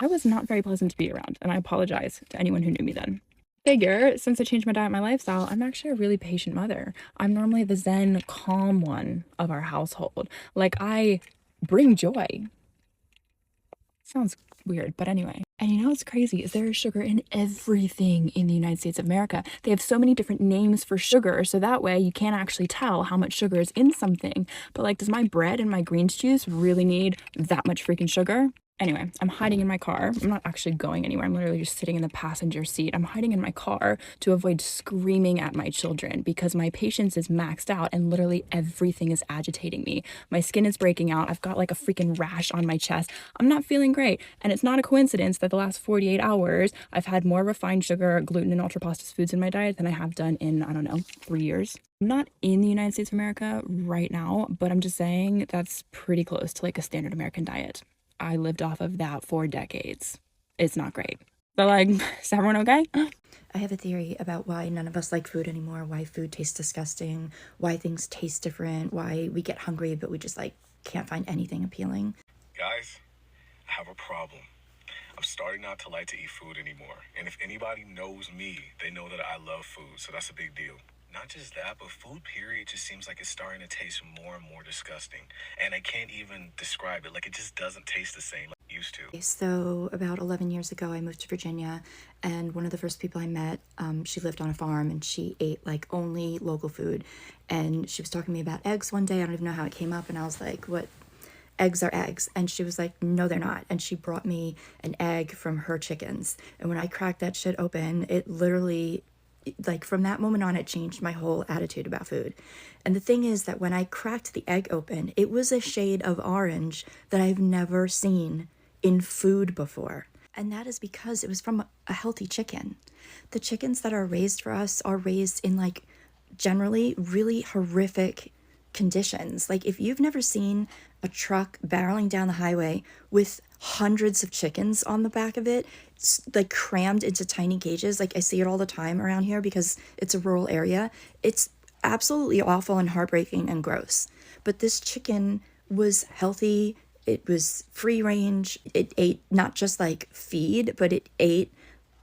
I was not very pleasant to be around, and I apologize to anyone who knew me then. Figure, since I changed my diet and my lifestyle, I'm actually a really patient mother. I'm normally the zen, calm one of our household. Like, I bring joy. Sounds weird, but anyway. And you know what's crazy is there is sugar in everything in the United States of America. They have so many different names for sugar, so that way you can't actually tell how much sugar is in something. But like, does my bread and my greens juice really need that much freaking sugar? Anyway, I'm hiding in my car. I'm not actually going anywhere. I'm literally just sitting in the passenger seat. I'm hiding in my car to avoid screaming at my children because my patience is maxed out and literally everything is agitating me. My skin is breaking out. I've got like a freaking rash on my chest. I'm not feeling great. And it's not a coincidence that the last 48 hours, I've had more refined sugar, gluten, and ultra-processed foods in my diet than I have done in, I don't know, 3 years. I'm not in the United States of America right now, but I'm just saying that's pretty close to like a standard American diet. I lived off of that for decades. It's not great. So like, is everyone okay? I have a theory about why none of us like food anymore, why food tastes disgusting, why things taste different, why we get hungry but we just like can't find anything appealing. Guys, I have a problem. I'm starting not to like to eat food anymore. And if anybody knows me, they know that I love food, so that's a big deal. Not just that, but food, period, just seems like it's starting to taste more and more disgusting. And I can't even describe it. Like, it just doesn't taste the same like it used to. So about 11 years ago, I moved to Virginia, and one of the first people I met, she lived on a farm, and she ate, like, only local food. And she was talking to me about eggs one day. I don't even know how it came up, and I was like, what? Eggs are eggs. And she was like, no, they're not. And she brought me an egg from her chickens. And when I cracked that shit open, it literally, like, from that moment on, it changed my whole attitude about food. And the thing is that when I cracked the egg open, it was a shade of orange that I've never seen in food before. And that is because it was from a healthy chicken. The chickens that are raised for us are raised in, like, generally really horrific conditions. Like, if you've never seen a truck barreling down the highway with hundreds of chickens on the back of it, like crammed into tiny cages. Like I see it all the time around here because it's a rural area. It's absolutely awful and heartbreaking and gross. But this chicken was healthy. It was free range. It ate not just like feed, but it ate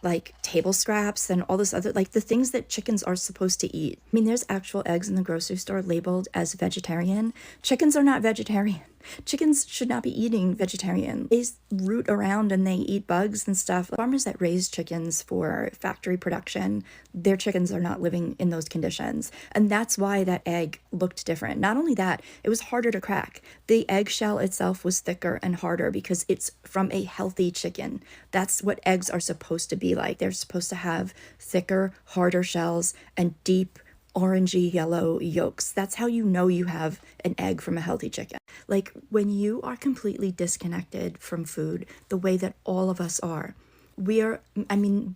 like table scraps and all this other, like the things that chickens are supposed to eat. I mean, there's actual eggs in the grocery store labeled as vegetarian. Chickens are not vegetarian. Chickens should not be eating vegetarian. They root around and they eat bugs and stuff. Farmers that raise chickens for factory production, their chickens are not living in those conditions. And that's why that egg looked different. Not only that, it was harder to crack. The eggshell itself was thicker and harder because it's from a healthy chicken. That's what eggs are supposed to be like. They're supposed to have thicker, harder shells and deep, orangey yellow yolks. That's how you know you have an egg from a healthy chicken. Like when you are completely disconnected from food, the way that all of us are, the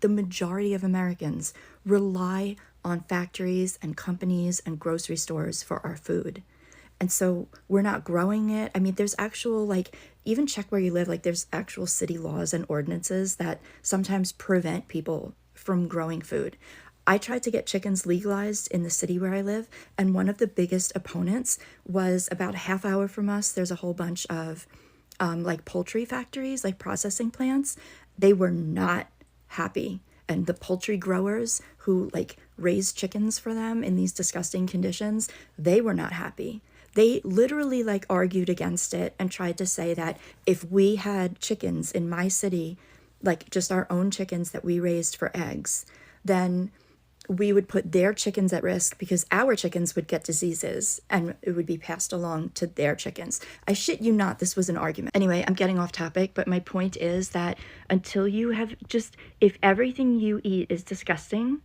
majority of Americans rely on factories and companies and grocery stores for our food. And so we're not growing it. I mean, there's actual, like, even check where you live, like there's actual city laws and ordinances that sometimes prevent people from growing food. I tried to get chickens legalized in the city where I live, and one of the biggest opponents was about a half hour from us. There's a whole bunch of like poultry factories, like processing plants. They were not happy. And the poultry growers who like raise chickens for them in these disgusting conditions, they were not happy. They literally like argued against it and tried to say that if we had chickens in my city, like just our own chickens that we raised for eggs, then we would put their chickens at risk because our chickens would get diseases and it would be passed along to their chickens. I shit you not, this was an argument. Anyway, I'm getting off topic, but my point is that until you have if everything you eat is disgusting,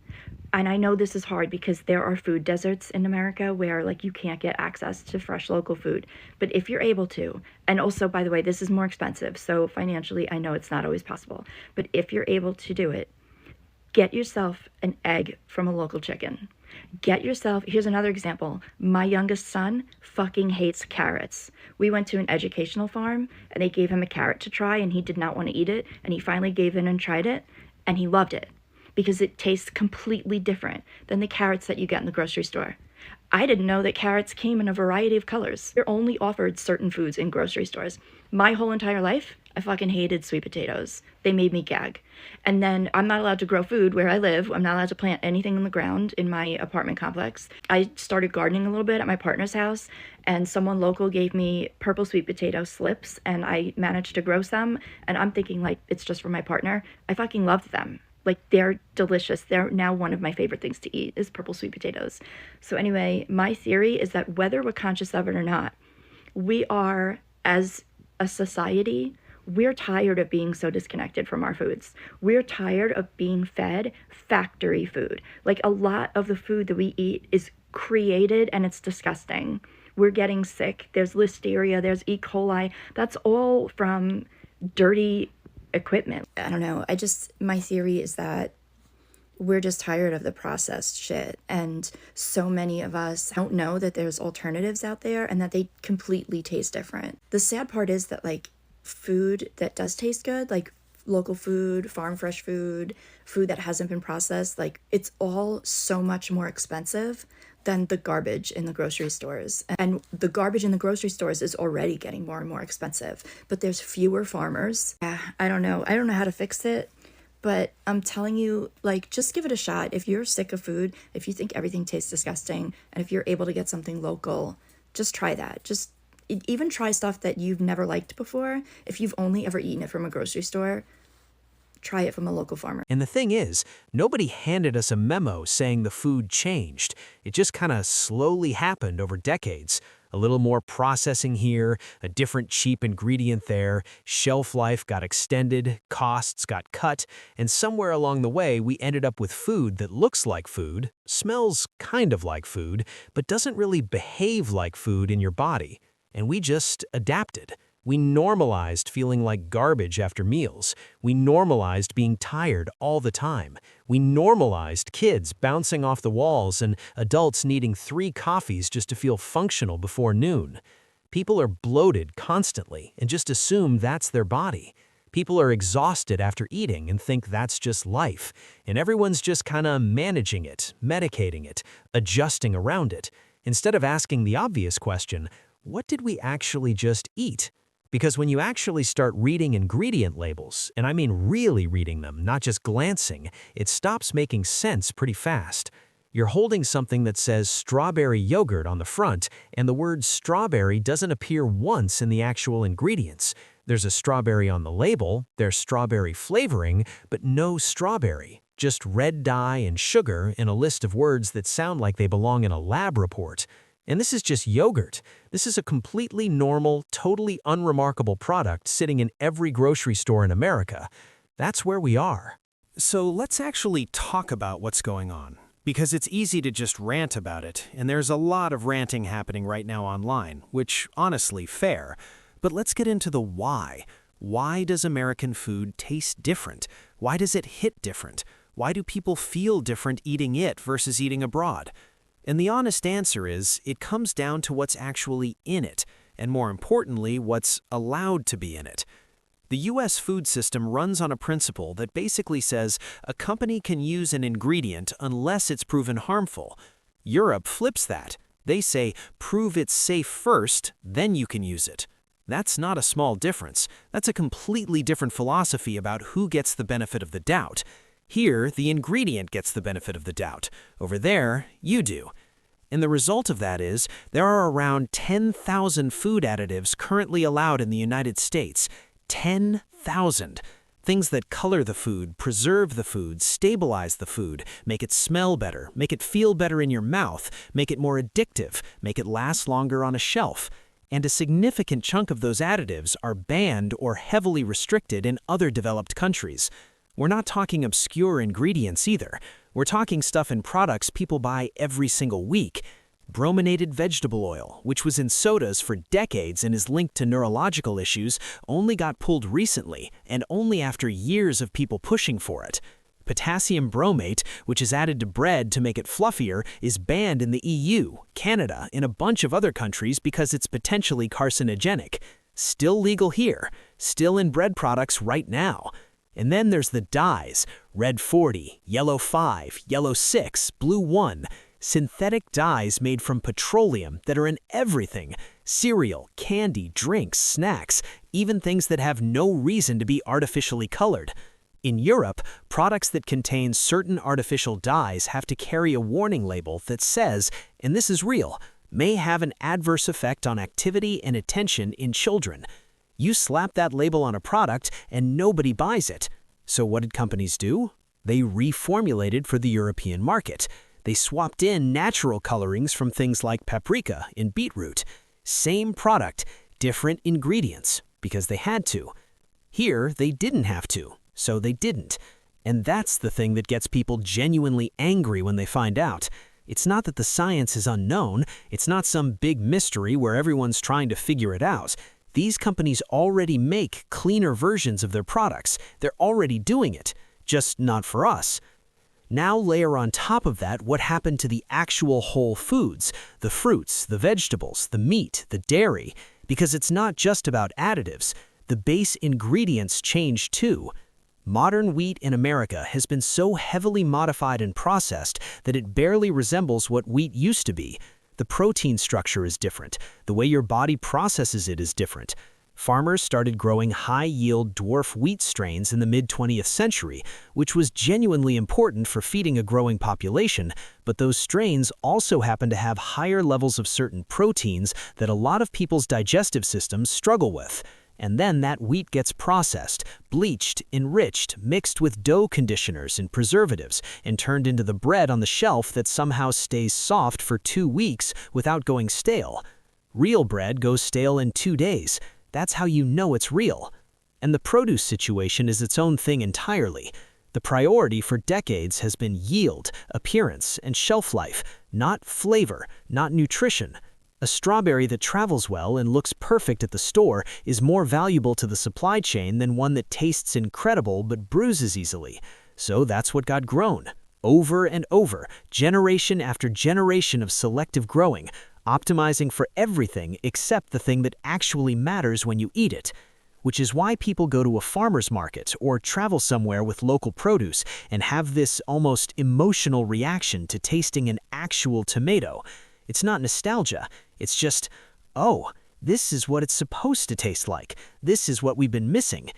and I know this is hard because there are food deserts in America where like you can't get access to fresh local food, but if you're able to, and also by the way, this is more expensive, so financially I know it's not always possible, but if you're able to do it, get yourself an egg from a local chicken. Here's another example. My youngest son fucking hates carrots. We went to an educational farm and they gave him a carrot to try and he did not want to eat it. And he finally gave in and tried it and he loved it because it tastes completely different than the carrots that you get in the grocery store. I didn't know that carrots came in a variety of colors. They're only offered certain foods in grocery stores. My whole entire life, I fucking hated sweet potatoes. They made me gag. And then I'm not allowed to grow food where I live. I'm not allowed to plant anything in the ground in my apartment complex. I started gardening a little bit at my partner's house, and someone local gave me purple sweet potato slips, and I managed to grow some. And I'm thinking, like, it's just for my partner. I fucking loved them. Like, they're delicious. They're now one of my favorite things to eat is purple sweet potatoes. So anyway, my theory is that whether we're conscious of it or not, we are, as a society, we're tired of being so disconnected from our foods. We're tired of being fed factory food. Like, a lot of the food that we eat is created and it's disgusting. We're getting sick. There's listeria, there's E. coli. That's all from dirty equipment. I don't know. My theory is that we're just tired of the processed shit. And so many of us don't know that there's alternatives out there and that they completely taste different. The sad part is that, like, food that does taste good, like local food, farm fresh food, food that hasn't been processed, like, it's all so much more expensive than the garbage in the grocery stores. And the garbage in the grocery stores is already getting more and more expensive, but there's fewer farmers. Yeah, I don't know how to fix it, but I'm telling you, like, just give it a shot. If you're sick of food, if you think everything tastes disgusting, and if you're able to get something local, just try that. Just even try stuff that you've never liked before. If you've only ever eaten it from a grocery store, try it from a local farmer. And the thing is, nobody handed us a memo saying the food changed. It just kind of slowly happened over decades. A little more processing here, a different cheap ingredient there, shelf life got extended, costs got cut, and somewhere along the way we ended up with food that looks like food, smells kind of like food, but doesn't really behave like food in your body. And we just adapted. We normalized feeling like garbage after meals. We normalized being tired all the time. We normalized kids bouncing off the walls and adults needing 3 coffees just to feel functional before noon. People are bloated constantly and just assume that's their body. People are exhausted after eating and think that's just life, and everyone's just kinda managing it, medicating it, adjusting around it, instead of asking the obvious question, what did we actually just eat? Because when you actually start reading ingredient labels, and I mean really reading them, not just glancing, it stops making sense pretty fast. You're holding something that says strawberry yogurt on the front, and the word strawberry doesn't appear once in the actual ingredients. There's a strawberry on the label, there's strawberry flavoring, but no strawberry. Just red dye and sugar in a list of words that sound like they belong in a lab report. And this is just yogurt. This is a completely normal, totally unremarkable product sitting in every grocery store in America. That's where we are. So let's actually talk about what's going on. Because it's easy to just rant about it, and there's a lot of ranting happening right now online, which, honestly, fair. But let's get into the why. Why does American food taste different? Why does it hit different? Why do people feel different eating it versus eating abroad? And the honest answer is, it comes down to what's actually in it, and more importantly, what's allowed to be in it. The US food system runs on a principle that basically says a company can use an ingredient unless it's proven harmful. Europe flips that. They say, prove it's safe first, then you can use it. That's not a small difference. That's a completely different philosophy about who gets the benefit of the doubt. Here, the ingredient gets the benefit of the doubt. Over there, you do. And the result of that is, there are around 10,000 food additives currently allowed in the United States. 10,000. Things that color the food, preserve the food, stabilize the food, make it smell better, make it feel better in your mouth, make it more addictive, make it last longer on a shelf. And a significant chunk of those additives are banned or heavily restricted in other developed countries. We're not talking obscure ingredients either. We're talking stuff in products people buy every single week. Brominated vegetable oil, which was in sodas for decades and is linked to neurological issues, only got pulled recently, and only after years of people pushing for it. Potassium bromate, which is added to bread to make it fluffier, is banned in the EU, Canada, and a bunch of other countries because it's potentially carcinogenic. Still legal here, still in bread products right now. And then there's the dyes, red 40, yellow 5, yellow 6, blue 1, synthetic dyes made from petroleum that are in everything: cereal, candy, drinks, snacks, even things that have no reason to be artificially colored. In Europe, products that contain certain artificial dyes have to carry a warning label that says, and this is real, may have an adverse effect on activity and attention in children. You slap that label on a product and nobody buys it. So what did companies do? They reformulated for the European market. They swapped in natural colorings from things like paprika and beetroot. Same product, different ingredients, because they had to. Here, they didn't have to, so they didn't. And that's the thing that gets people genuinely angry when they find out. It's not that the science is unknown. It's not some big mystery where everyone's trying to figure it out. These companies already make cleaner versions of their products. They're already doing it, just not for us. Now layer on top of that what happened to the actual whole foods, the fruits, the vegetables, the meat, the dairy, because it's not just about additives. The base ingredients change too. Modern wheat in America has been so heavily modified and processed that it barely resembles what wheat used to be. The protein structure is different. The way your body processes it is different. Farmers started growing high-yield dwarf wheat strains in the mid-20th century, which was genuinely important for feeding a growing population, but those strains also happen to have higher levels of certain proteins that a lot of people's digestive systems struggle with. And then that wheat gets processed, bleached, enriched, mixed with dough conditioners and preservatives, and turned into the bread on the shelf that somehow stays soft for 2 weeks without going stale. Real bread goes stale in 2 days. That's how you know it's real. And the produce situation is its own thing entirely. The priority for decades has been yield, appearance, and shelf life, not flavor, not nutrition. A strawberry that travels well and looks perfect at the store is more valuable to the supply chain than one that tastes incredible but bruises easily. So that's what got grown. Over and over, generation after generation of selective growing, optimizing for everything except the thing that actually matters when you eat it. Which is why people go to a farmer's market or travel somewhere with local produce and have this almost emotional reaction to tasting an actual tomato. It's not nostalgia, it's just, oh, this is what it's supposed to taste like. This is what we've been missing.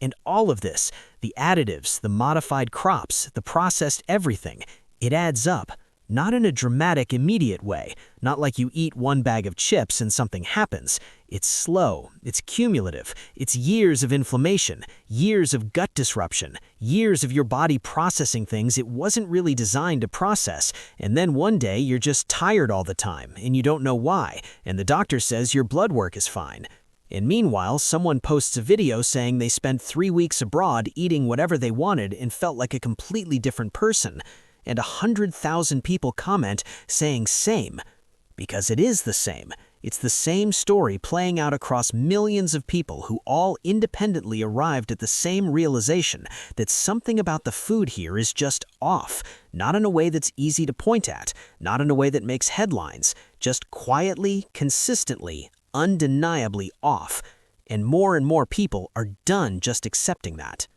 And all of this, the additives, the modified crops, the processed everything, it adds up. Not in a dramatic, immediate way, not like you eat one bag of chips and something happens. It's slow, it's cumulative, it's years of inflammation, years of gut disruption, years of your body processing things it wasn't really designed to process, and then one day you're just tired all the time, and you don't know why, and the doctor says your blood work is fine. And meanwhile, someone posts a video saying they spent 3 weeks abroad eating whatever they wanted and felt like a completely different person. And 100,000 people comment saying same. Because it is the same. It's the same story playing out across millions of people who all independently arrived at the same realization that something about the food here is just off, not in a way that's easy to point at, not in a way that makes headlines, just quietly, consistently, undeniably off. And more people are done just accepting that.